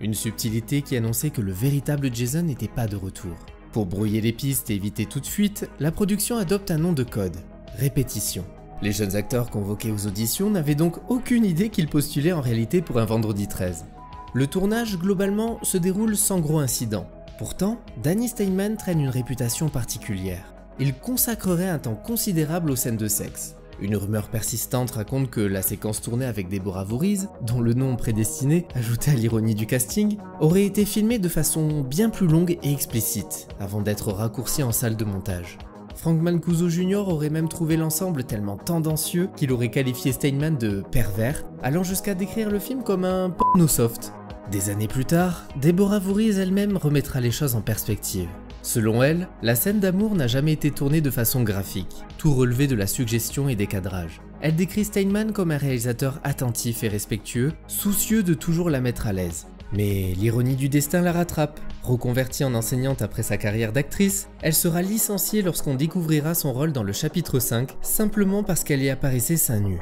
Une subtilité qui annonçait que le véritable Jason n'était pas de retour. Pour brouiller les pistes et éviter toute fuite, la production adopte un nom de code, Répétition. Les jeunes acteurs convoqués aux auditions n'avaient donc aucune idée qu'ils postulaient en réalité pour un vendredi 13. Le tournage, globalement, se déroule sans gros incidents. Pourtant, Danny Steinman traîne une réputation particulière. il consacrerait un temps considérable aux scènes de sexe. Une rumeur persistante raconte que la séquence tournée avec Deborah Voorhees, dont le nom prédestiné, ajouté à l'ironie du casting, aurait été filmée de façon bien plus longue et explicite, avant d'être raccourcie en salle de montage. Frank Mancuso Jr. aurait même trouvé l'ensemble tellement tendancieux qu'il aurait qualifié Steinman de pervers, allant jusqu'à décrire le film comme un porno soft. Des années plus tard, Deborah Voorhees elle-même remettra les choses en perspective. Selon elle, la scène d'amour n'a jamais été tournée de façon graphique, tout relevé de la suggestion et des cadrages. Elle décrit Steinman comme un réalisateur attentif et respectueux, soucieux de toujours la mettre à l'aise. Mais l'ironie du destin la rattrape. Reconvertie en enseignante après sa carrière d'actrice, elle sera licenciée lorsqu'on découvrira son rôle dans le chapitre 5, simplement parce qu'elle y apparaissait seins nus.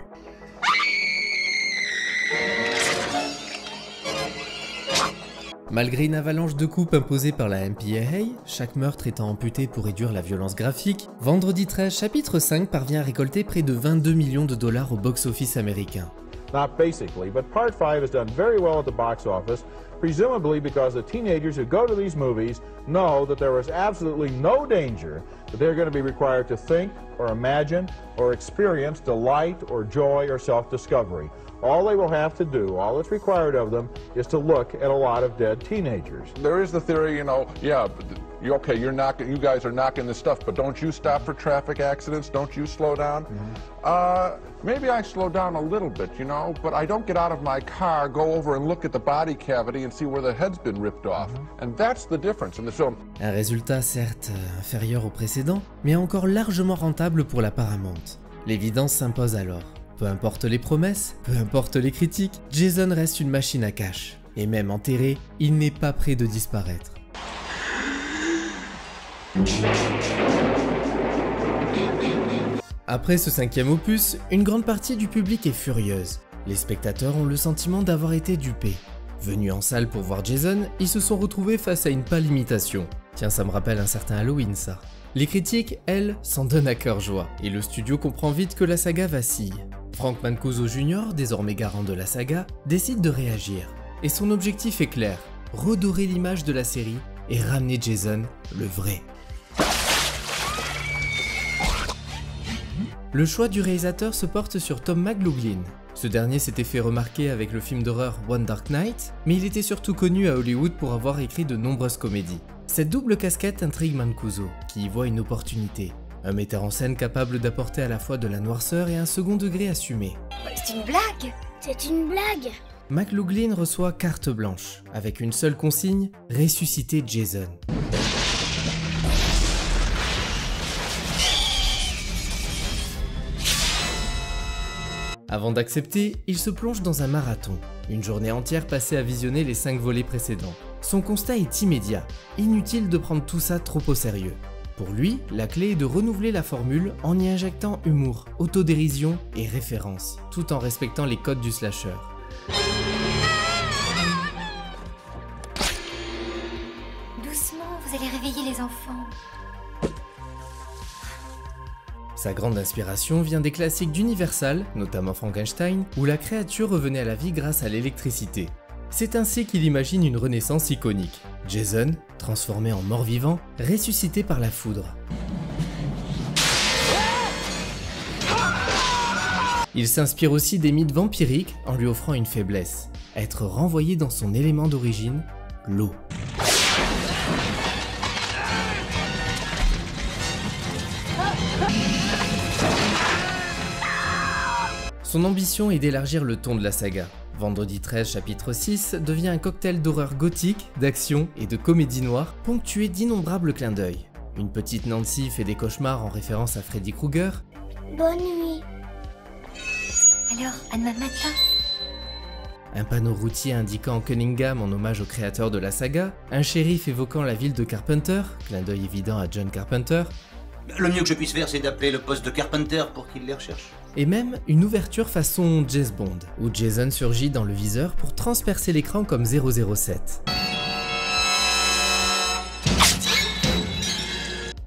Malgré une avalanche de coupes imposée par la MPAA, chaque meurtre étant amputé pour réduire la violence graphique, Vendredi 13 chapitre 5 parvient à récolter près de 22 millions de dollars au box-office américain. Not basically, but Part 5 has done very well at the box office, presumably because the teenagers who go to these movies know that there is absolutely no danger that they're going to be required to think or imagine or experience delight or joy or self-discovery. All they will have to do, all that's required of them, is to look at a lot of dead teenagers. There is the theory, you know, yeah, you guys are knocking this stuff, but don't you stop for traffic accidents? Don't you slow down? Maybe I slow down a little bit, you know, but I don't get out of my car, go over and look at the body cavity and see where the head's been ripped off. And that's the difference in the film. Un résultat certes inférieur au précédent, mais encore largement rentable pour la Paramount. L'évidence s'impose alors. Peu importe les promesses, peu importe les critiques, Jason reste une machine à cash. Et même enterré, il n'est pas près de disparaître. Après ce 5e opus, une grande partie du public est furieuse. Les spectateurs ont le sentiment d'avoir été dupés. Venus en salle pour voir Jason, ils se sont retrouvés face à une pâle imitation. Tiens, ça me rappelle un certain Halloween ça. Les critiques, elles, s'en donnent à cœur joie, et le studio comprend vite que la saga vacille. Frank Mancuso Jr., désormais garant de la saga, décide de réagir. Et son objectif est clair, redorer l'image de la série et ramener Jason, le vrai. Le choix du réalisateur se porte sur Tom McLoughlin. Ce dernier s'était fait remarquer avec le film d'horreur One Dark Night, mais il était surtout connu à Hollywood pour avoir écrit de nombreuses comédies. Cette double casquette intrigue Mancuso, qui y voit une opportunité. Un metteur en scène capable d'apporter à la fois de la noirceur et un second degré assumé. C'est une blague! C'est une blague! McLoughlin reçoit carte blanche, avec une seule consigne, ressusciter Jason. Avant d'accepter, il se plonge dans un marathon, une journée entière passée à visionner les 5 volets précédents. Son constat est immédiat, inutile de prendre tout ça trop au sérieux. Pour lui, la clé est de renouveler la formule en y injectant humour, autodérision et référence, tout en respectant les codes du slasher. Doucement, vous allez réveiller les enfants. Sa grande inspiration vient des classiques d'Universal, notamment Frankenstein, où la créature revenait à la vie grâce à l'électricité. C'est ainsi qu'il imagine une renaissance iconique. Jason, transformé en mort-vivant, ressuscité par la foudre. Il s'inspire aussi des mythes vampiriques en lui offrant une faiblesse, être renvoyé dans son élément d'origine, l'eau. Son ambition est d'élargir le ton de la saga. Vendredi 13 chapitre 6 devient un cocktail d'horreur gothique, d'action et de comédie noire, ponctué d'innombrables clins d'œil. Une petite Nancy fait des cauchemars en référence à Freddy Krueger. Bonne nuit. Alors, à demain matin. Un panneau routier indiquant Cunningham en hommage au créateur de la saga, un shérif évoquant la ville de Carpenter, clin d'œil évident à John Carpenter. Le mieux que je puisse faire, c'est d'appeler le poste de Carpenter pour qu'il les recherche. Et même une ouverture façon James Bond, où Jason surgit dans le viseur pour transpercer l'écran comme 007.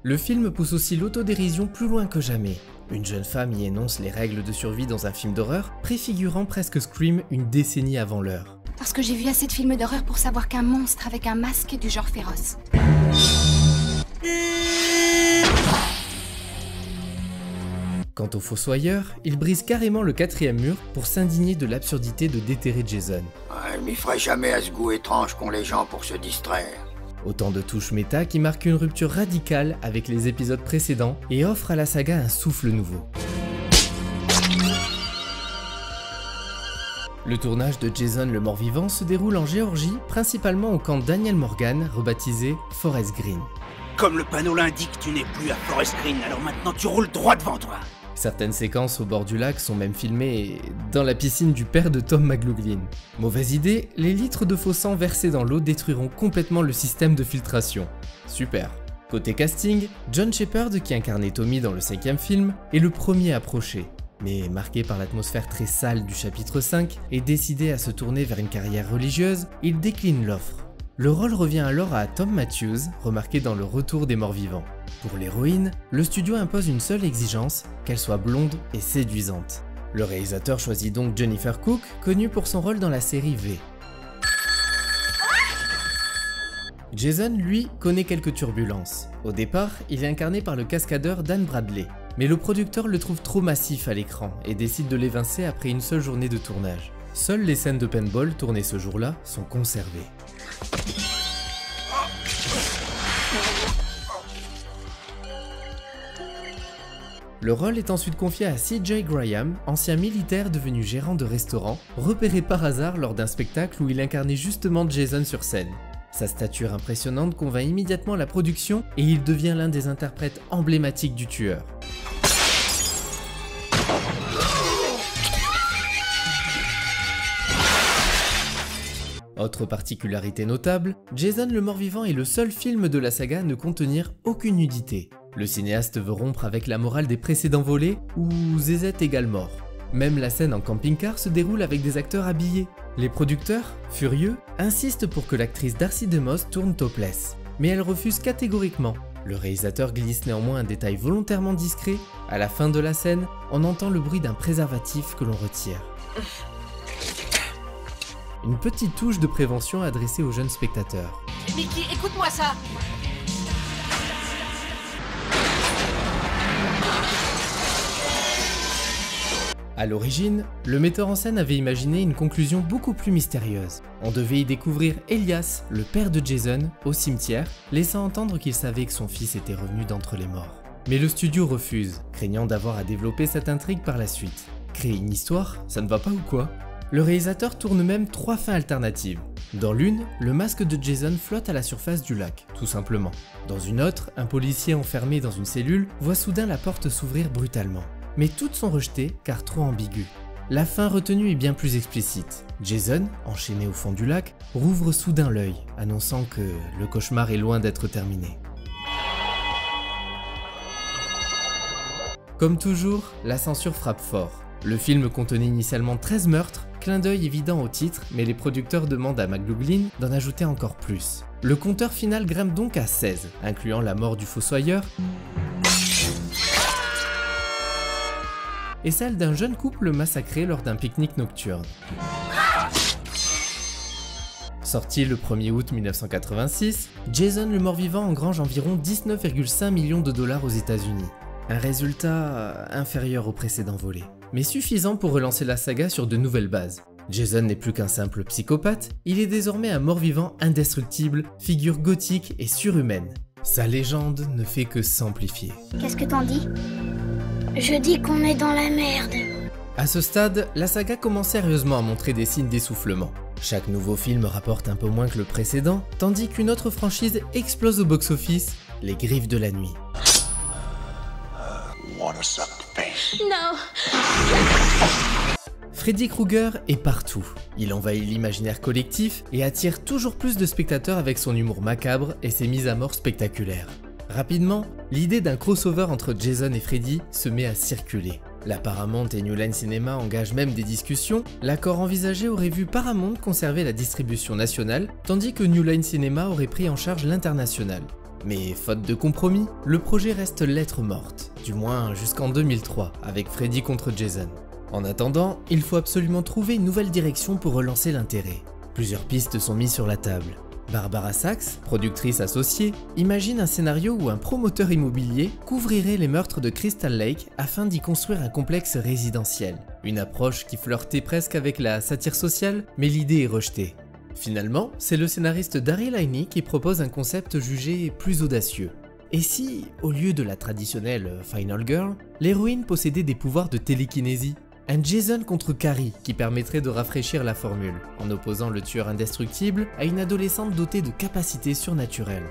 Le film pousse aussi l'autodérision plus loin que jamais. Une jeune femme y énonce les règles de survie dans un film d'horreur, préfigurant presque Scream une décennie avant l'heure. Parce que j'ai vu assez de films d'horreur pour savoir qu'un monstre avec un masque est du genre féroce. Quant au fossoyeur, il brise carrément le 4e mur pour s'indigner de l'absurdité de déterrer Jason. Je m'y ferai jamais à ce goût étrange qu'ont les gens pour se distraire. Autant de touches méta qui marquent une rupture radicale avec les épisodes précédents et offrent à la saga un souffle nouveau. Le tournage de Jason le mort-vivant se déroule en Géorgie, principalement au camp Daniel Morgan, rebaptisé Forest Green. Comme le panneau l'indique, tu n'es plus à Forest Green, alors maintenant tu roules droit devant toi. Certaines séquences au bord du lac sont même filmées dans la piscine du père de Tom McLoughlin. Mauvaise idée, les litres de faux sang versés dans l'eau détruiront complètement le système de filtration. Super. Côté casting, John Shepherd, qui incarnait Tommy dans le 5e film, est le premier approché. Mais marqué par l'atmosphère très sale du chapitre 5 et décidé à se tourner vers une carrière religieuse, il décline l'offre. Le rôle revient alors à Thom Mathews, remarqué dans Le Retour des Morts-Vivants. Pour l'héroïne, le studio impose une seule exigence, qu'elle soit blonde et séduisante. Le réalisateur choisit donc Jennifer Cook, connue pour son rôle dans la série V. Jason, lui, connaît quelques turbulences. Au départ, il est incarné par le cascadeur Dan Bradley, mais le producteur le trouve trop massif à l'écran et décide de l'évincer après une seule journée de tournage. Seules les scènes de paintball tournées ce jour-là sont conservées. Le rôle est ensuite confié à C.J. Graham, ancien militaire devenu gérant de restaurant, repéré par hasard lors d'un spectacle où il incarnait justement Jason sur scène. Sa stature impressionnante convainc immédiatement la production et il devient l'un des interprètes emblématiques du tueur. Autre particularité notable, Jason le mort-vivant est le seul film de la saga à ne contenir aucune nudité. Le cinéaste veut rompre avec la morale des précédents volets où Zezette égale mort. Même la scène en camping-car se déroule avec des acteurs habillés. Les producteurs, furieux, insistent pour que l'actrice Darcy DeMoss tourne topless, mais elle refuse catégoriquement. Le réalisateur glisse néanmoins un détail volontairement discret. À la fin de la scène, on entend le bruit d'un préservatif que l'on retire. Une petite touche de prévention adressée aux jeunes spectateurs. Mickey, écoute-moi ça! À l'origine, le metteur en scène avait imaginé une conclusion beaucoup plus mystérieuse. On devait y découvrir Elias, le père de Jason, au cimetière, laissant entendre qu'il savait que son fils était revenu d'entre les morts. Mais le studio refuse, craignant d'avoir à développer cette intrigue par la suite. Créer une histoire, ça ne va pas ou quoi? Le réalisateur tourne même 3 fins alternatives. Dans l'une, le masque de Jason flotte à la surface du lac, tout simplement. Dans une autre, un policier enfermé dans une cellule voit soudain la porte s'ouvrir brutalement. Mais toutes sont rejetées car trop ambiguës. La fin retenue est bien plus explicite. Jason, enchaîné au fond du lac, rouvre soudain l'œil, annonçant que le cauchemar est loin d'être terminé. Comme toujours, la censure frappe fort. Le film contenait initialement 13 meurtres, clin d'œil évident au titre, mais les producteurs demandent à McLoughlin d'en ajouter encore plus. Le compteur final grimpe donc à 16, incluant la mort du fossoyeur et celle d'un jeune couple massacré lors d'un pique-nique nocturne. Sorti le 1er août 1986, Jason le mort-vivant engrange environ 19,5 millions de dollars aux États-Unis. Un résultat inférieur au précédent volet, mais suffisant pour relancer la saga sur de nouvelles bases. Jason n'est plus qu'un simple psychopathe, il est désormais un mort-vivant indestructible, figure gothique et surhumaine. Sa légende ne fait que s'amplifier. Qu'est-ce que t'en dis? Je dis qu'on est dans la merde. À ce stade, la saga commence sérieusement à montrer des signes d'essoufflement. Chaque nouveau film rapporte un peu moins que le précédent, tandis qu'une autre franchise explose au box-office, Les Griffes de la Nuit. Non. Freddy Krueger est partout. Il envahit l'imaginaire collectif et attire toujours plus de spectateurs avec son humour macabre et ses mises à mort spectaculaires. Rapidement, l'idée d'un crossover entre Jason et Freddy se met à circuler. La Paramount et New Line Cinema engagent même des discussions. L'accord envisagé aurait vu Paramount conserver la distribution nationale, tandis que New Line Cinema aurait pris en charge l'international. Mais faute de compromis, le projet reste lettre morte, du moins jusqu'en 2003, avec Freddy contre Jason. En attendant, il faut absolument trouver une nouvelle direction pour relancer l'intérêt. Plusieurs pistes sont mises sur la table. Barbara Sachs, productrice associée, imagine un scénario où un promoteur immobilier couvrirait les meurtres de Crystal Lake afin d'y construire un complexe résidentiel. Une approche qui flirtait presque avec la satire sociale, mais l'idée est rejetée. Finalement, c'est le scénariste Darryl Aney qui propose un concept jugé plus audacieux. Et si, au lieu de la traditionnelle Final Girl, l'héroïne possédait des pouvoirs de télékinésie? Un Jason contre Carrie qui permettrait de rafraîchir la formule, en opposant le tueur indestructible à une adolescente dotée de capacités surnaturelles.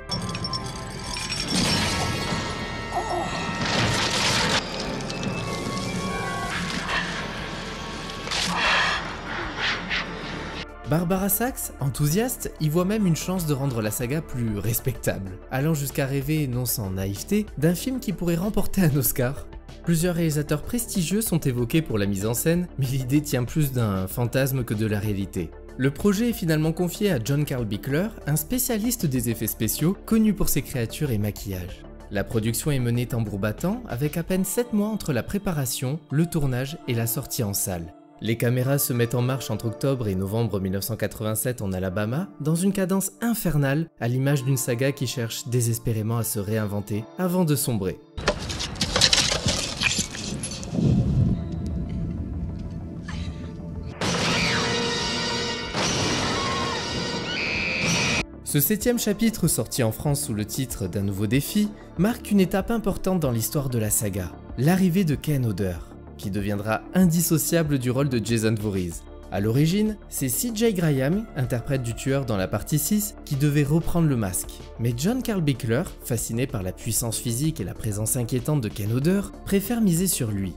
Barbara Sachs, enthousiaste, y voit même une chance de rendre la saga plus respectable, allant jusqu'à rêver, non sans naïveté, d'un film qui pourrait remporter un Oscar. Plusieurs réalisateurs prestigieux sont évoqués pour la mise en scène, mais l'idée tient plus d'un fantasme que de la réalité. Le projet est finalement confié à John Carl Bickler, un spécialiste des effets spéciaux, connu pour ses créatures et maquillages. La production est menée tambour battant, avec à peine 7 mois entre la préparation, le tournage et la sortie en salle. Les caméras se mettent en marche entre octobre et novembre 1987 en Alabama, dans une cadence infernale, à l'image d'une saga qui cherche désespérément à se réinventer avant de sombrer. Ce 7e chapitre, sorti en France sous le titre d'Un nouveau défi, marque une étape importante dans l'histoire de la saga, l'arrivée de Ken Hodder, qui deviendra indissociable du rôle de Jason Voorhees. A l'origine, c'est C.J. Graham, interprète du tueur dans la partie 6, qui devait reprendre le masque. Mais John Carl Bickler, fasciné par la puissance physique et la présence inquiétante de Ken Hodder, préfère miser sur lui.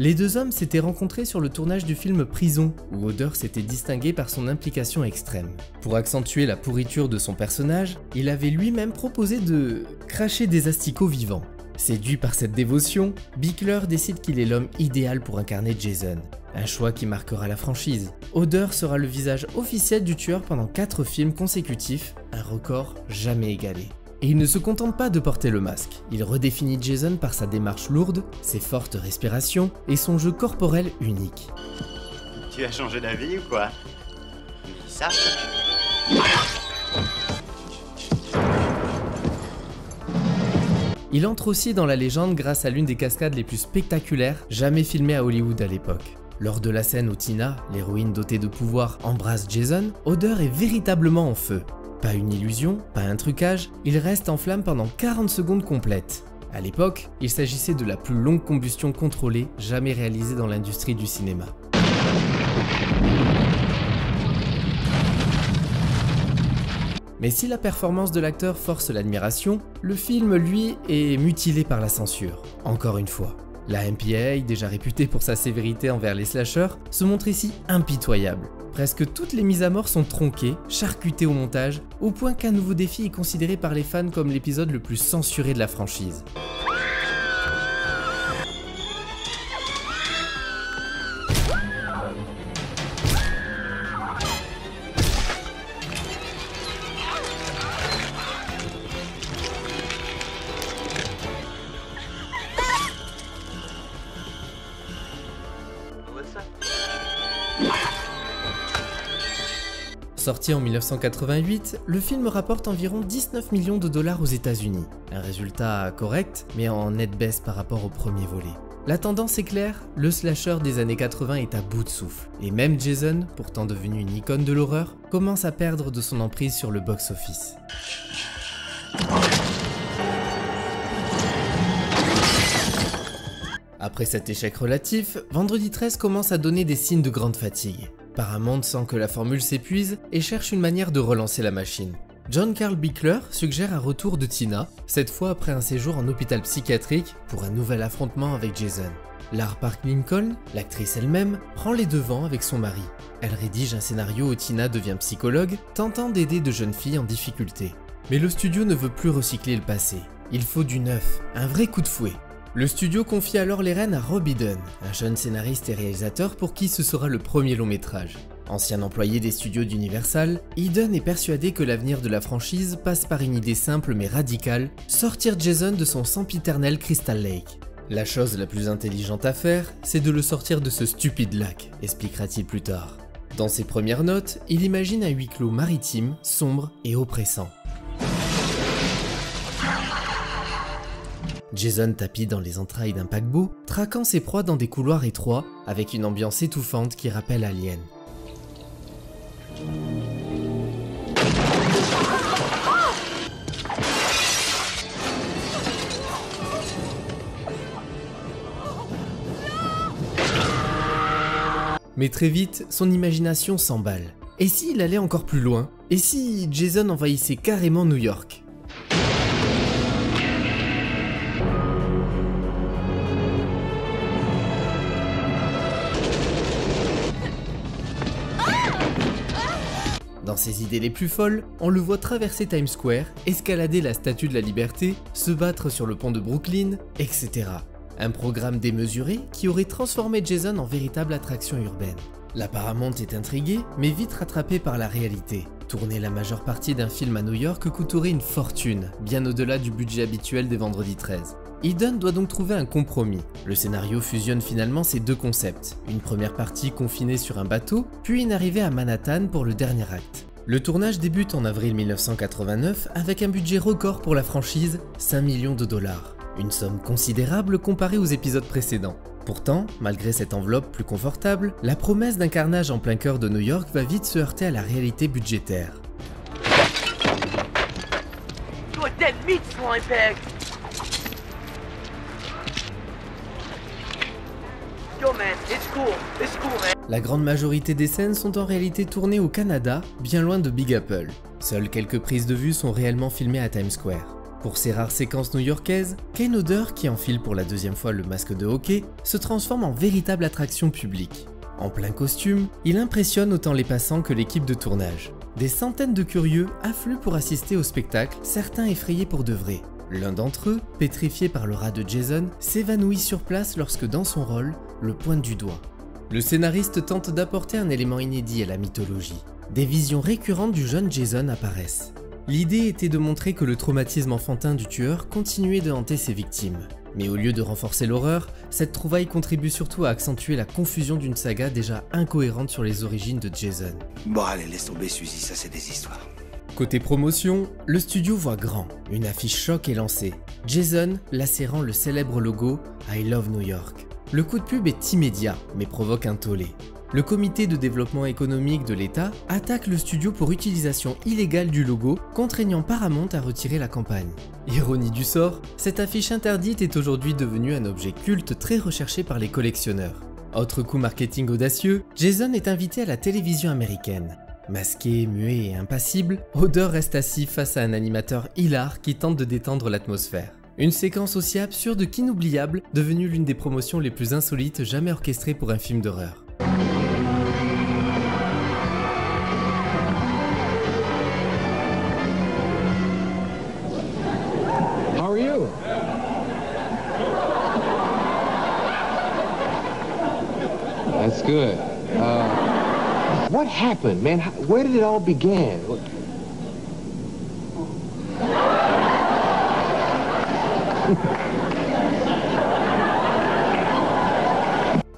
Les deux hommes s'étaient rencontrés sur le tournage du film Prison, où Hodder s'était distingué par son implication extrême. Pour accentuer la pourriture de son personnage, il avait lui-même proposé de cracher des asticots vivants. Séduit par cette dévotion, Bickler décide qu'il est l'homme idéal pour incarner Jason. Un choix qui marquera la franchise. Hodder sera le visage officiel du tueur pendant 4 films consécutifs, un record jamais égalé. Et il ne se contente pas de porter le masque, il redéfinit Jason par sa démarche lourde, ses fortes respirations et son jeu corporel unique. Tu as changé d'avis ou quoi? Ça? Il entre aussi dans la légende grâce à l'une des cascades les plus spectaculaires jamais filmées à Hollywood à l'époque. Lors de la scène où Tina, l'héroïne dotée de pouvoirs, embrasse Jason, Hodder est véritablement en feu. Pas une illusion, pas un trucage, il reste en flamme pendant 40 secondes complètes. À l'époque, il s'agissait de la plus longue combustion contrôlée jamais réalisée dans l'industrie du cinéma. Mais si la performance de l'acteur force l'admiration, le film, lui, est mutilé par la censure, encore une fois. La MPAA, déjà réputée pour sa sévérité envers les slashers, se montre ici impitoyable. Presque toutes les mises à mort sont tronquées, charcutées au montage, au point qu'Un nouveau défi est considéré par les fans comme l'épisode le plus censuré de la franchise. Sorti en 1988, le film rapporte environ 19 millions de dollars aux États-Unis. Un résultat correct, mais en nette baisse par rapport au premier volet. La tendance est claire, le slasher des années 80 est à bout de souffle. Et même Jason, pourtant devenu une icône de l'horreur, commence à perdre de son emprise sur le box-office. Après cet échec relatif, Vendredi 13 commence à donner des signes de grande fatigue. Paramount sent que la formule s'épuise et cherche une manière de relancer la machine. John Carl Bickler suggère un retour de Tina, cette fois après un séjour en hôpital psychiatrique pour un nouvel affrontement avec Jason. Lara Park Lincoln, l'actrice elle-même, prend les devants avec son mari. Elle rédige un scénario où Tina devient psychologue, tentant d'aider de jeunes filles en difficulté. Mais le studio ne veut plus recycler le passé. Il faut du neuf, un vrai coup de fouet. Le studio confie alors les rênes à Rob Eden, un jeune scénariste et réalisateur pour qui ce sera le premier long métrage. Ancien employé des studios d'Universal, Eden est persuadé que l'avenir de la franchise passe par une idée simple mais radicale, sortir Jason de son sempiternel Crystal Lake. La chose la plus intelligente à faire, c'est de le sortir de ce stupide lac, expliquera-t-il plus tard. Dans ses premières notes, il imagine un huis clos maritime, sombre et oppressant. Jason tapit dans les entrailles d'un paquebot, traquant ses proies dans des couloirs étroits avec une ambiance étouffante qui rappelle Alien. Mais très vite, son imagination s'emballe. Et s'il allait encore plus loin? Et si Jason envahissait carrément New York? Dans ses idées les plus folles, on le voit traverser Times Square, escalader la Statue de la Liberté, se battre sur le pont de Brooklyn, etc. Un programme démesuré qui aurait transformé Jason en véritable attraction urbaine. La Paramount est intriguée, mais vite rattrapée par la réalité. Tourner la majeure partie d'un film à New York coûterait une fortune, bien au-delà du budget habituel des Vendredi 13. Eden doit donc trouver un compromis. Le scénario fusionne finalement ces deux concepts. Une première partie confinée sur un bateau, puis une arrivée à Manhattan pour le dernier acte. Le tournage débute en avril 1989 avec un budget record pour la franchise, 5 millions de dollars. Une somme considérable comparée aux épisodes précédents. Pourtant, malgré cette enveloppe plus confortable, la promesse d'un carnage en plein cœur de New York va vite se heurter à la réalité budgétaire. La grande majorité des scènes sont en réalité tournées au Canada, bien loin de Big Apple. Seules quelques prises de vue sont réellement filmées à Times Square. Pour ces rares séquences new-yorkaises, Kane Hodder, qui enfile pour la deuxième fois le masque de hockey, se transforme en véritable attraction publique. En plein costume, il impressionne autant les passants que l'équipe de tournage. Des centaines de curieux affluent pour assister au spectacle, certains effrayés pour de vrai. L'un d'entre eux, pétrifié par le rat de Jason, s'évanouit sur place lorsque dans son rôle, le pointe du doigt. Le scénariste tente d'apporter un élément inédit à la mythologie. Des visions récurrentes du jeune Jason apparaissent. L'idée était de montrer que le traumatisme enfantin du tueur continuait de hanter ses victimes. Mais au lieu de renforcer l'horreur, cette trouvaille contribue surtout à accentuer la confusion d'une saga déjà incohérente sur les origines de Jason. Bon allez, laisse tomber Suzy, ça c'est des histoires. Côté promotion, le studio voit grand. Une affiche choc est lancée. Jason lacérant le célèbre logo I Love New York. Le coup de pub est immédiat, mais provoque un tollé. Le comité de développement économique de l'État attaque le studio pour utilisation illégale du logo, contraignant Paramount à retirer la campagne. Ironie du sort, cette affiche interdite est aujourd'hui devenue un objet culte très recherché par les collectionneurs. Autre coup marketing audacieux, Jason est invité à la télévision américaine. Masqué, muet et impassible, Hodder reste assis face à un animateur hilar qui tente de détendre l'atmosphère. Une séquence aussi absurde qu'inoubliable, devenue l'une des promotions les plus insolites jamais orchestrées pour un film d'horreur. How are you? That's good. What happened, man? Where did it all begin?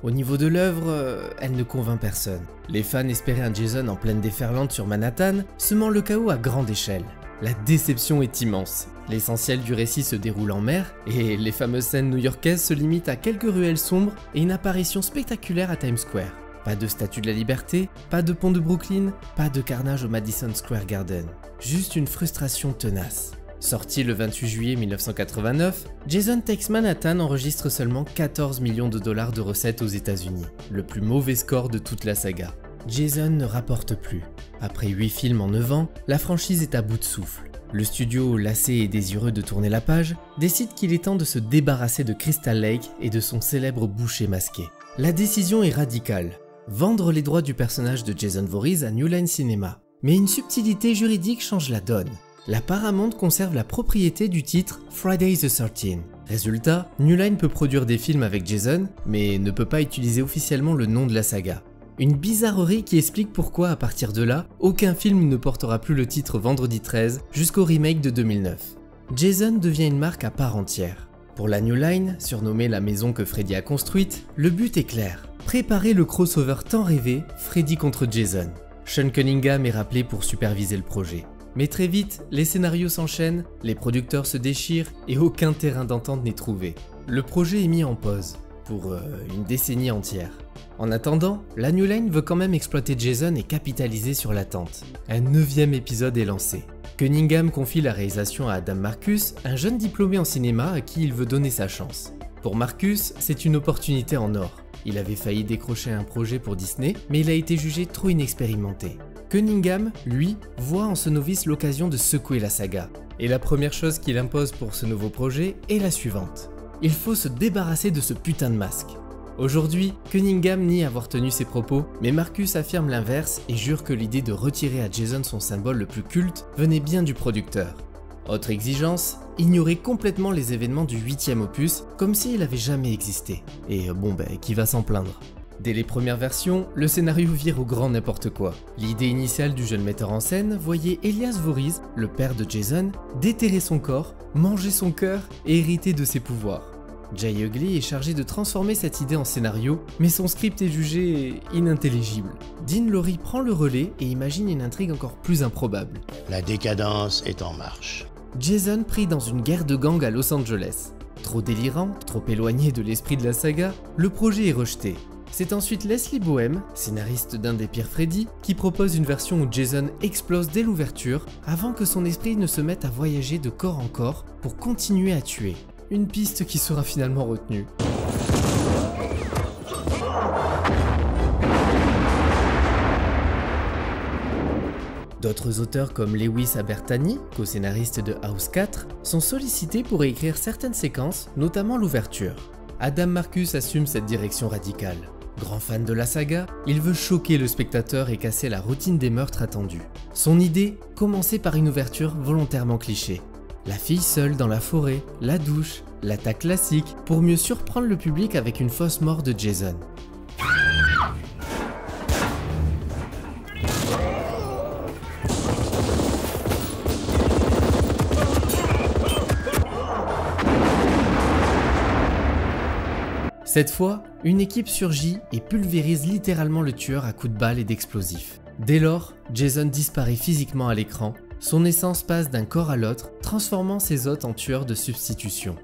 Au niveau de l'œuvre, elle ne convainc personne. Les fans espéraient un Jason en pleine déferlante sur Manhattan, semant le chaos à grande échelle. La déception est immense. L'essentiel du récit se déroule en mer, et les fameuses scènes new-yorkaises se limitent à quelques ruelles sombres et une apparition spectaculaire à Times Square. Pas de Statue de la Liberté, pas de pont de Brooklyn, pas de carnage au Madison Square Garden. Juste une frustration tenace. Sorti le 28 juillet 1989, Jason Takes Manhattan enregistre seulement 14 millions de dollars de recettes aux États-Unis, le plus mauvais score de toute la saga. Jason ne rapporte plus. Après 8 films en 9 ans, la franchise est à bout de souffle. Le studio, lassé et désireux de tourner la page, décide qu'il est temps de se débarrasser de Crystal Lake et de son célèbre boucher masqué. La décision est radicale. Vendre les droits du personnage de Jason Voorhees à New Line Cinema. Mais une subtilité juridique change la donne. La Paramount conserve la propriété du titre Friday the 13th. Résultat, New Line peut produire des films avec Jason, mais ne peut pas utiliser officiellement le nom de la saga. Une bizarrerie qui explique pourquoi, à partir de là, aucun film ne portera plus le titre Vendredi 13 jusqu'au remake de 2009. Jason devient une marque à part entière. Pour la New Line, surnommée la maison que Freddy a construite, le but est clair. Préparer le crossover tant rêvé, Freddy contre Jason. Sean Cunningham est rappelé pour superviser le projet. Mais très vite, les scénarios s'enchaînent, les producteurs se déchirent et aucun terrain d'entente n'est trouvé. Le projet est mis en pause, pour une décennie entière. En attendant, la New Line veut quand même exploiter Jason et capitaliser sur l'attente. Un 9e épisode est lancé. Cunningham confie la réalisation à Adam Marcus, un jeune diplômé en cinéma à qui il veut donner sa chance. Pour Marcus, c'est une opportunité en or. Il avait failli décrocher un projet pour Disney, mais il a été jugé trop inexpérimenté. Cunningham, lui, voit en ce novice l'occasion de secouer la saga. Et la première chose qu'il impose pour ce nouveau projet est la suivante. Il faut se débarrasser de ce putain de masque. Aujourd'hui, Cunningham nie avoir tenu ses propos, mais Marcus affirme l'inverse et jure que l'idée de retirer à Jason son symbole le plus culte venait bien du producteur. Autre exigence, ignorer complètement les événements du 8e opus, comme s'il n'avait jamais existé. Et qui va s'en plaindre. Dès les premières versions, le scénario vire au grand n'importe quoi. L'idée initiale du jeune metteur en scène voyait Elias Voorhees, le père de Jason, déterrer son corps, manger son cœur et hériter de ses pouvoirs. Jay Ugly est chargé de transformer cette idée en scénario, mais son script est jugé inintelligible. Dean Laurie prend le relais et imagine une intrigue encore plus improbable. La décadence est en marche. Jason pris dans une guerre de gangs à Los Angeles. Trop délirant, trop éloigné de l'esprit de la saga, le projet est rejeté. C'est ensuite Leslie Bohem, scénariste d'un des pires Freddy, qui propose une version où Jason explose dès l'ouverture avant que son esprit ne se mette à voyager de corps en corps pour continuer à tuer. Une piste qui sera finalement retenue. D'autres auteurs comme Lewis Abertani, co-scénariste de House 4, sont sollicités pour écrire certaines séquences, notamment l'ouverture. Adam Marcus assume cette direction radicale. Grand fan de la saga, il veut choquer le spectateur et casser la routine des meurtres attendus. Son idée, commencer par une ouverture volontairement cliché. La fille seule dans la forêt, la douche, l'attaque classique, pour mieux surprendre le public avec une fausse mort de Jason. Cette fois, une équipe surgit et pulvérise littéralement le tueur à coups de balles et d'explosifs. Dès lors, Jason disparaît physiquement à l'écran, son essence passe d'un corps à l'autre, transformant ses hôtes en tueurs de substitution.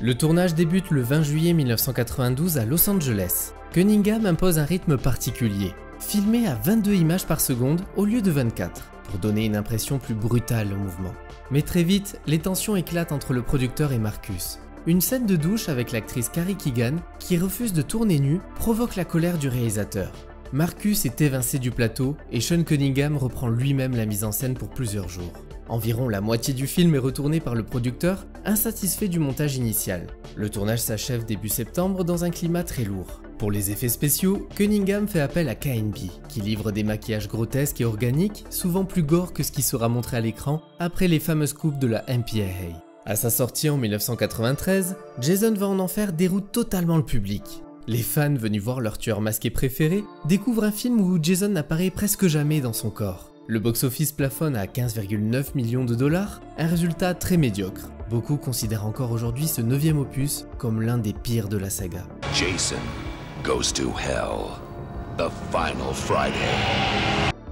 Le tournage débute le 20 juillet 1992 à Los Angeles. Cunningham impose un rythme particulier, filmé à 22 images par seconde au lieu de 24, pour donner une impression plus brutale au mouvement. Mais très vite, les tensions éclatent entre le producteur et Marcus. Une scène de douche avec l'actrice Carrie Keegan, qui refuse de tourner nue, provoque la colère du réalisateur. Marcus est évincé du plateau et Sean Cunningham reprend lui-même la mise en scène pour plusieurs jours. Environ la moitié du film est retournée par le producteur, insatisfait du montage initial. Le tournage s'achève début septembre dans un climat très lourd. Pour les effets spéciaux, Cunningham fait appel à KNB, qui livre des maquillages grotesques et organiques, souvent plus gore que ce qui sera montré à l'écran après les fameuses coupes de la MPAA. À sa sortie en 1993, Jason va en enfer déroute totalement le public. Les fans venus voir leur tueur masqué préféré découvrent un film où Jason n'apparaît presque jamais dans son corps. Le box-office plafonne à 15,9 millions de dollars, un résultat très médiocre. Beaucoup considèrent encore aujourd'hui ce 9e opus comme l'un des pires de la saga. Jason goes to hell, the final Friday.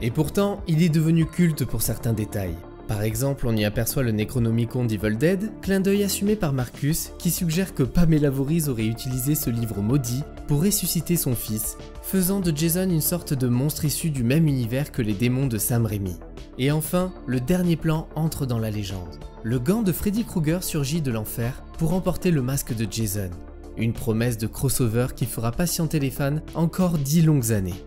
Et pourtant, il est devenu culte pour certains détails. Par exemple, on y aperçoit le Necronomicon d'Evil Dead, clin d'œil assumé par Marcus, qui suggère que Pamela Voorhees aurait utilisé ce livre maudit pour ressusciter son fils, faisant de Jason une sorte de monstre issu du même univers que les démons de Sam Raimi. Et enfin, le dernier plan entre dans la légende. Le gant de Freddy Krueger surgit de l'enfer pour emporter le masque de Jason. Une promesse de crossover qui fera patienter les fans encore 10 longues années.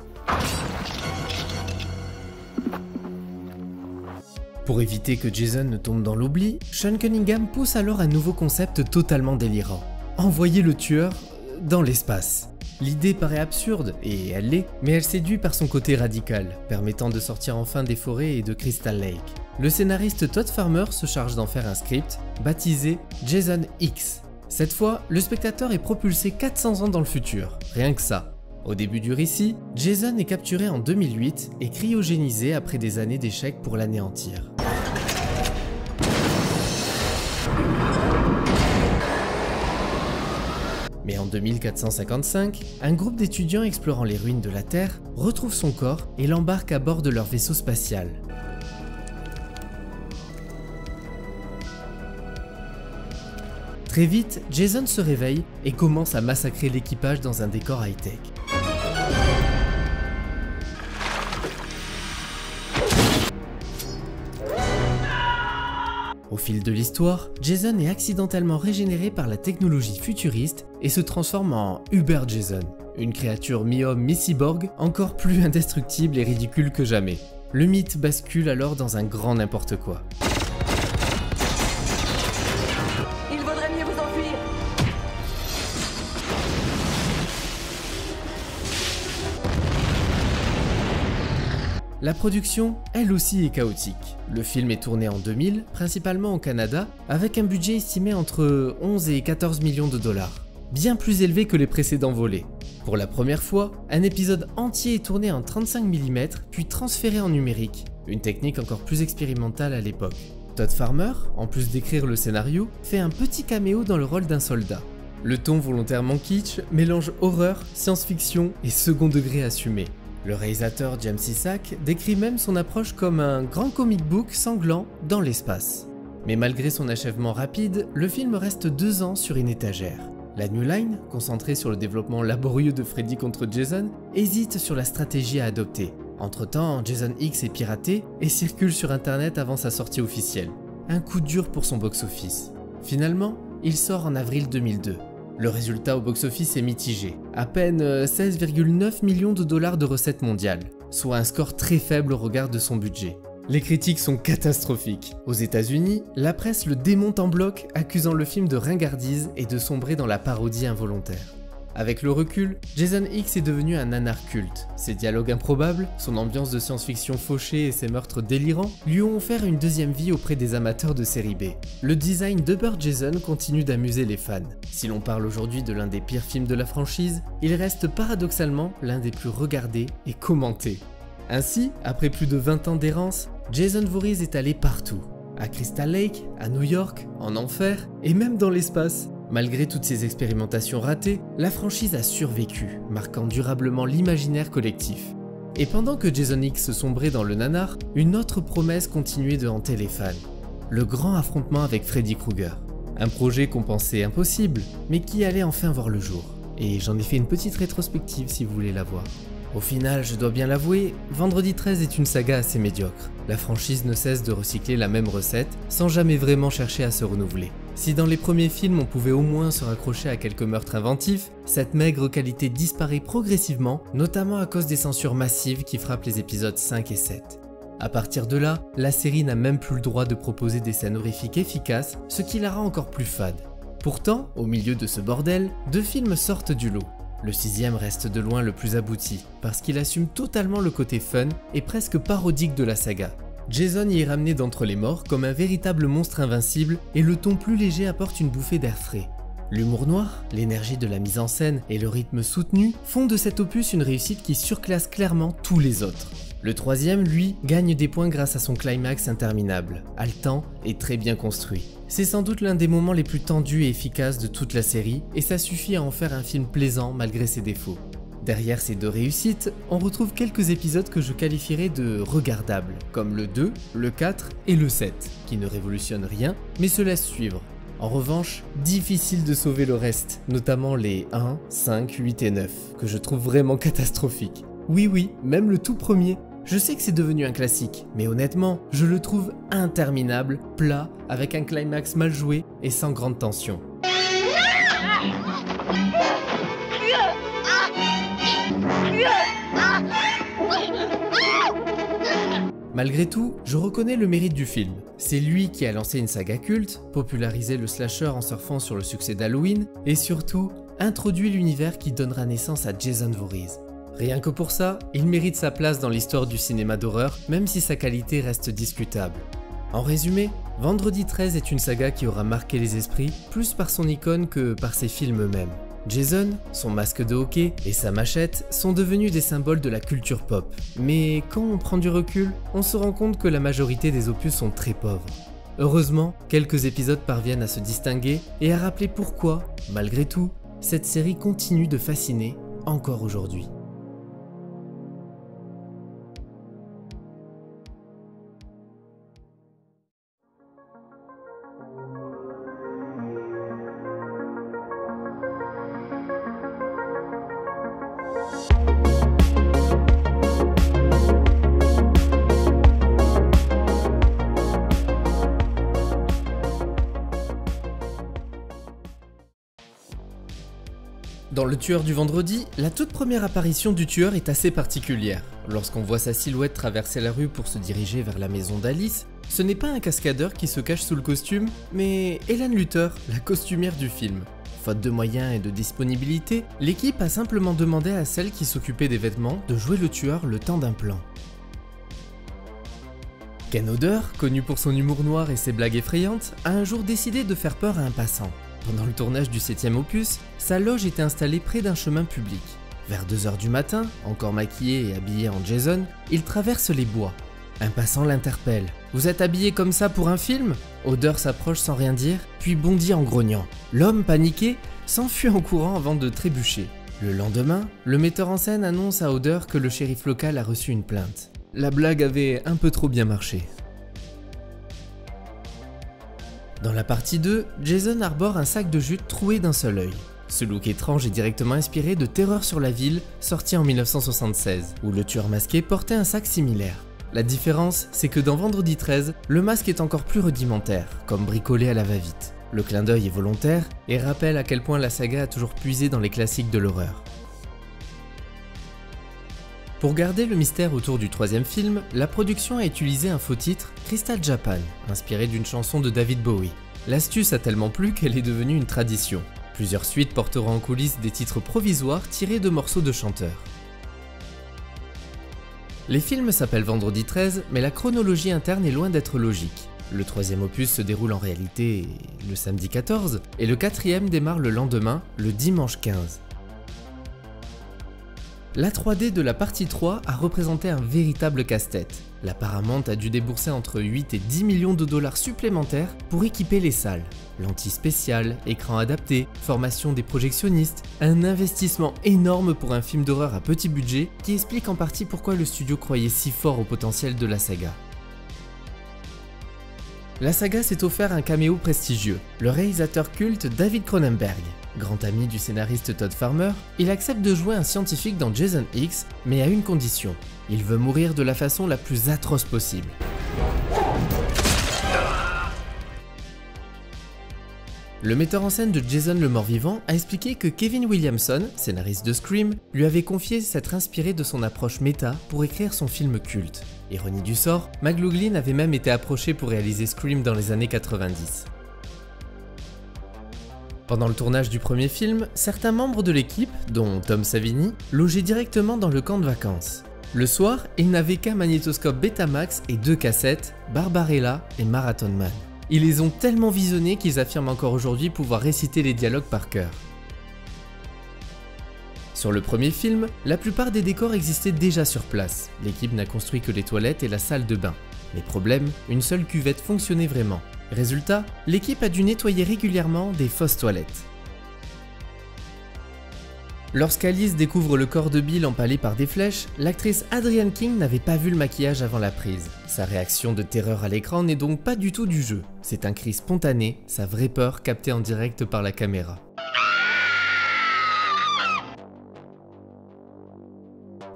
Pour éviter que Jason ne tombe dans l'oubli, Sean Cunningham pousse alors un nouveau concept totalement délirant. Envoyer le tueur dans l'espace. L'idée paraît absurde, et elle l'est, mais elle séduit par son côté radical, permettant de sortir enfin des forêts et de Crystal Lake. Le scénariste Todd Farmer se charge d'en faire un script, baptisé Jason X. Cette fois, le spectateur est propulsé 400 ans dans le futur, rien que ça. Au début du récit, Jason est capturé en 2008 et cryogénisé après des années d'échecs pour l'anéantir. 2455, un groupe d'étudiants explorant les ruines de la Terre retrouve son corps et l'embarque à bord de leur vaisseau spatial. Très vite, Jason se réveille et commence à massacrer l'équipage dans un décor high-tech. Au fil de l'histoire, Jason est accidentellement régénéré par la technologie futuriste et se transforme en Uber Jason, une créature mi-homme mi-cyborg encore plus indestructible et ridicule que jamais. Le mythe bascule alors dans un grand n'importe quoi. Il vaudrait mieux vous enfuir. La production, elle aussi, est chaotique. Le film est tourné en 2000, principalement au Canada, avec un budget estimé entre 11 et 14 millions de dollars, bien plus élevé que les précédents volets. Pour la première fois, un épisode entier est tourné en 35 mm, puis transféré en numérique, une technique encore plus expérimentale à l'époque. Todd Farmer, en plus d'écrire le scénario, fait un petit caméo dans le rôle d'un soldat. Le ton volontairement kitsch mélange horreur, science-fiction et second degré assumé. Le réalisateur James Isaac décrit même son approche comme un grand comic book sanglant dans l'espace. Mais malgré son achèvement rapide, le film reste 2 ans sur une étagère. La New Line, concentrée sur le développement laborieux de Freddy contre Jason, hésite sur la stratégie à adopter. Entre-temps, Jason X est piraté et circule sur internet avant sa sortie officielle. Un coup dur pour son box-office. Finalement, il sort en avril 2002. Le résultat au box-office est mitigé, à peine 16,9 millions de dollars de recettes mondiales, soit un score très faible au regard de son budget. Les critiques sont catastrophiques. Aux États-Unis, la presse le démonte en bloc, accusant le film de ringardise et de sombrer dans la parodie involontaire. Avec le recul, Jason X est devenu un nanar culte. Ses dialogues improbables, son ambiance de science-fiction fauchée et ses meurtres délirants lui ont offert une deuxième vie auprès des amateurs de série B. Le design d'Uber Jason continue d'amuser les fans. Si l'on parle aujourd'hui de l'un des pires films de la franchise, il reste paradoxalement l'un des plus regardés et commentés. Ainsi, après plus de 20 ans d'errance, Jason Voorhees est allé partout. À Crystal Lake, à New York, en enfer et même dans l'espace. Malgré toutes ces expérimentations ratées, la franchise a survécu, marquant durablement l'imaginaire collectif. Et pendant que Jason X sombrait dans le nanar, une autre promesse continuait de hanter les fans. Le grand affrontement avec Freddy Krueger. Un projet qu'on pensait impossible, mais qui allait enfin voir le jour. Et j'en ai fait une petite rétrospective si vous voulez la voir. Au final, je dois bien l'avouer, Vendredi 13 est une saga assez médiocre. La franchise ne cesse de recycler la même recette, sans jamais vraiment chercher à se renouveler. Si dans les premiers films on pouvait au moins se raccrocher à quelques meurtres inventifs, cette maigre qualité disparaît progressivement, notamment à cause des censures massives qui frappent les épisodes 5 et 7. À partir de là, la série n'a même plus le droit de proposer des scènes horrifiques efficaces, ce qui la rend encore plus fade. Pourtant, au milieu de ce bordel, 2 films sortent du lot. Le 6e reste de loin le plus abouti, parce qu'il assume totalement le côté fun et presque parodique de la saga. Jason y est ramené d'entre les morts comme un véritable monstre invincible et le ton plus léger apporte une bouffée d'air frais. L'humour noir, l'énergie de la mise en scène et le rythme soutenu font de cet opus une réussite qui surclasse clairement tous les autres. Le 3e, lui, gagne des points grâce à son climax interminable, haletant et très bien construit. C'est sans doute l'un des moments les plus tendus et efficaces de toute la série et ça suffit à en faire un film plaisant malgré ses défauts. Derrière ces 2 réussites, on retrouve quelques épisodes que je qualifierais de regardables, comme le 2, le 4 et le 7, qui ne révolutionnent rien, mais se laissent suivre. En revanche, difficile de sauver le reste, notamment les 1, 5, 8 et 9, que je trouve vraiment catastrophiques. Oui, même le tout premier. Je sais que c'est devenu un classique, mais honnêtement, je le trouve interminable, plat, avec un climax mal joué et sans grande tension. Malgré tout, je reconnais le mérite du film. C'est lui qui a lancé une saga culte, popularisé le slasher en surfant sur le succès d'Halloween, et surtout, introduit l'univers qui donnera naissance à Jason Voorhees. Rien que pour ça, il mérite sa place dans l'histoire du cinéma d'horreur, même si sa qualité reste discutable. En résumé, Vendredi 13 est une saga qui aura marqué les esprits, plus par son icône que par ses films eux-mêmes. Jason, son masque de hockey et sa machette sont devenus des symboles de la culture pop. Mais quand on prend du recul, on se rend compte que la majorité des opus sont très pauvres. Heureusement, quelques épisodes parviennent à se distinguer et à rappeler pourquoi, malgré tout, cette série continue de fasciner encore aujourd'hui. Dans Le Tueur du vendredi, la toute première apparition du tueur est assez particulière. Lorsqu'on voit sa silhouette traverser la rue pour se diriger vers la maison d'Alice, ce n'est pas un cascadeur qui se cache sous le costume, mais Helen Luther, la costumière du film. Faute de moyens et de disponibilité, l'équipe a simplement demandé à celle qui s'occupait des vêtements de jouer le tueur le temps d'un plan. Ken Hodder, connu pour son humour noir et ses blagues effrayantes, a un jour décidé de faire peur à un passant. Pendant le tournage du 7e opus, sa loge était installée près d'un chemin public. Vers 2 h du matin, encore maquillé et habillé en Jason, il traverse les bois. Un passant l'interpelle. « Vous êtes habillé comme ça pour un film ?» Hodder s'approche sans rien dire, puis bondit en grognant. L'homme, paniqué, s'enfuit en courant avant de trébucher. Le lendemain, le metteur en scène annonce à Hodder que le shérif local a reçu une plainte. La blague avait un peu trop bien marché. Dans la partie 2, Jason arbore un sac de jute troué d'un seul œil. Ce look étrange est directement inspiré de Terreur sur la ville, sorti en 1976, où le tueur masqué portait un sac similaire. La différence, c'est que dans Vendredi 13, le masque est encore plus rudimentaire, comme bricolé à la va-vite. Le clin d'œil est volontaire et rappelle à quel point la saga a toujours puisé dans les classiques de l'horreur. Pour garder le mystère autour du 3e film, la production a utilisé un faux titre, Crystal Japan, inspiré d'une chanson de David Bowie. L'astuce a tellement plu qu'elle est devenue une tradition. Plusieurs suites porteront en coulisses des titres provisoires tirés de morceaux de chanteurs. Les films s'appellent Vendredi 13, mais la chronologie interne est loin d'être logique. Le 3e opus se déroule en réalité le samedi 14, et le 4e démarre le lendemain, le dimanche 15. La 3D de la partie 3 a représenté un véritable casse-tête. La Paramount a dû débourser entre 8 et 10 millions de dollars supplémentaires pour équiper les salles. Lentilles spéciales, écran adapté, formation des projectionnistes, un investissement énorme pour un film d'horreur à petit budget qui explique en partie pourquoi le studio croyait si fort au potentiel de la saga. La saga s'est offert un caméo prestigieux, le réalisateur culte David Cronenberg. Grand ami du scénariste Todd Farmer, il accepte de jouer un scientifique dans Jason X, mais à une condition. Il veut mourir de la façon la plus atroce possible. Le metteur en scène de Jason le mort-vivant a expliqué que Kevin Williamson, scénariste de Scream, lui avait confié s'être inspiré de son approche méta pour écrire son film culte. Ironie du sort, McLoughlin avait même été approché pour réaliser Scream dans les années 90. Pendant le tournage du premier film, certains membres de l'équipe, dont Tom Savini, logeaient directement dans le camp de vacances. Le soir, ils n'avaient qu'un magnétoscope Betamax et 2 cassettes, Barbarella et Marathon Man. Ils les ont tellement visionnés qu'ils affirment encore aujourd'hui pouvoir réciter les dialogues par cœur. Sur le premier film, la plupart des décors existaient déjà sur place. L'équipe n'a construit que les toilettes et la salle de bain. Mais problème, une seule cuvette fonctionnait vraiment. Résultat, l'équipe a dû nettoyer régulièrement des fausses toilettes. Lorsqu'Alice découvre le corps de Bill empalé par des flèches, l'actrice Adrienne King n'avait pas vu le maquillage avant la prise. Sa réaction de terreur à l'écran n'est donc pas du tout du jeu. C'est un cri spontané, sa vraie peur captée en direct par la caméra.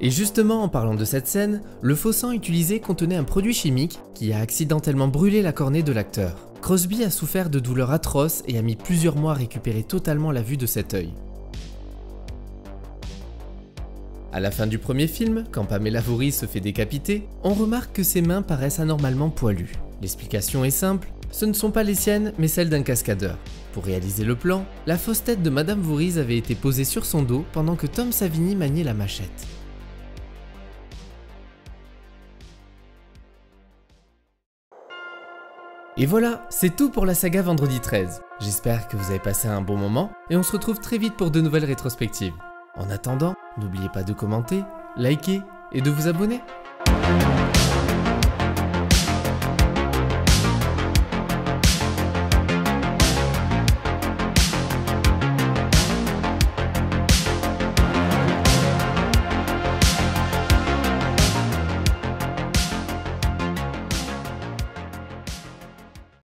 Et justement, en parlant de cette scène, le faux sang utilisé contenait un produit chimique qui a accidentellement brûlé la cornée de l'acteur. Crosby a souffert de douleurs atroces et a mis plusieurs mois à récupérer totalement la vue de cet œil. À la fin du premier film, quand Pamela Voorhees se fait décapiter, on remarque que ses mains paraissent anormalement poilues. L'explication est simple, ce ne sont pas les siennes mais celles d'un cascadeur. Pour réaliser le plan, la fausse tête de Madame Voorhees avait été posée sur son dos pendant que Tom Savini maniait la machette. Et voilà, c'est tout pour la saga Vendredi 13. J'espère que vous avez passé un bon moment et on se retrouve très vite pour de nouvelles rétrospectives. En attendant, n'oubliez pas de commenter, liker et de vous abonner.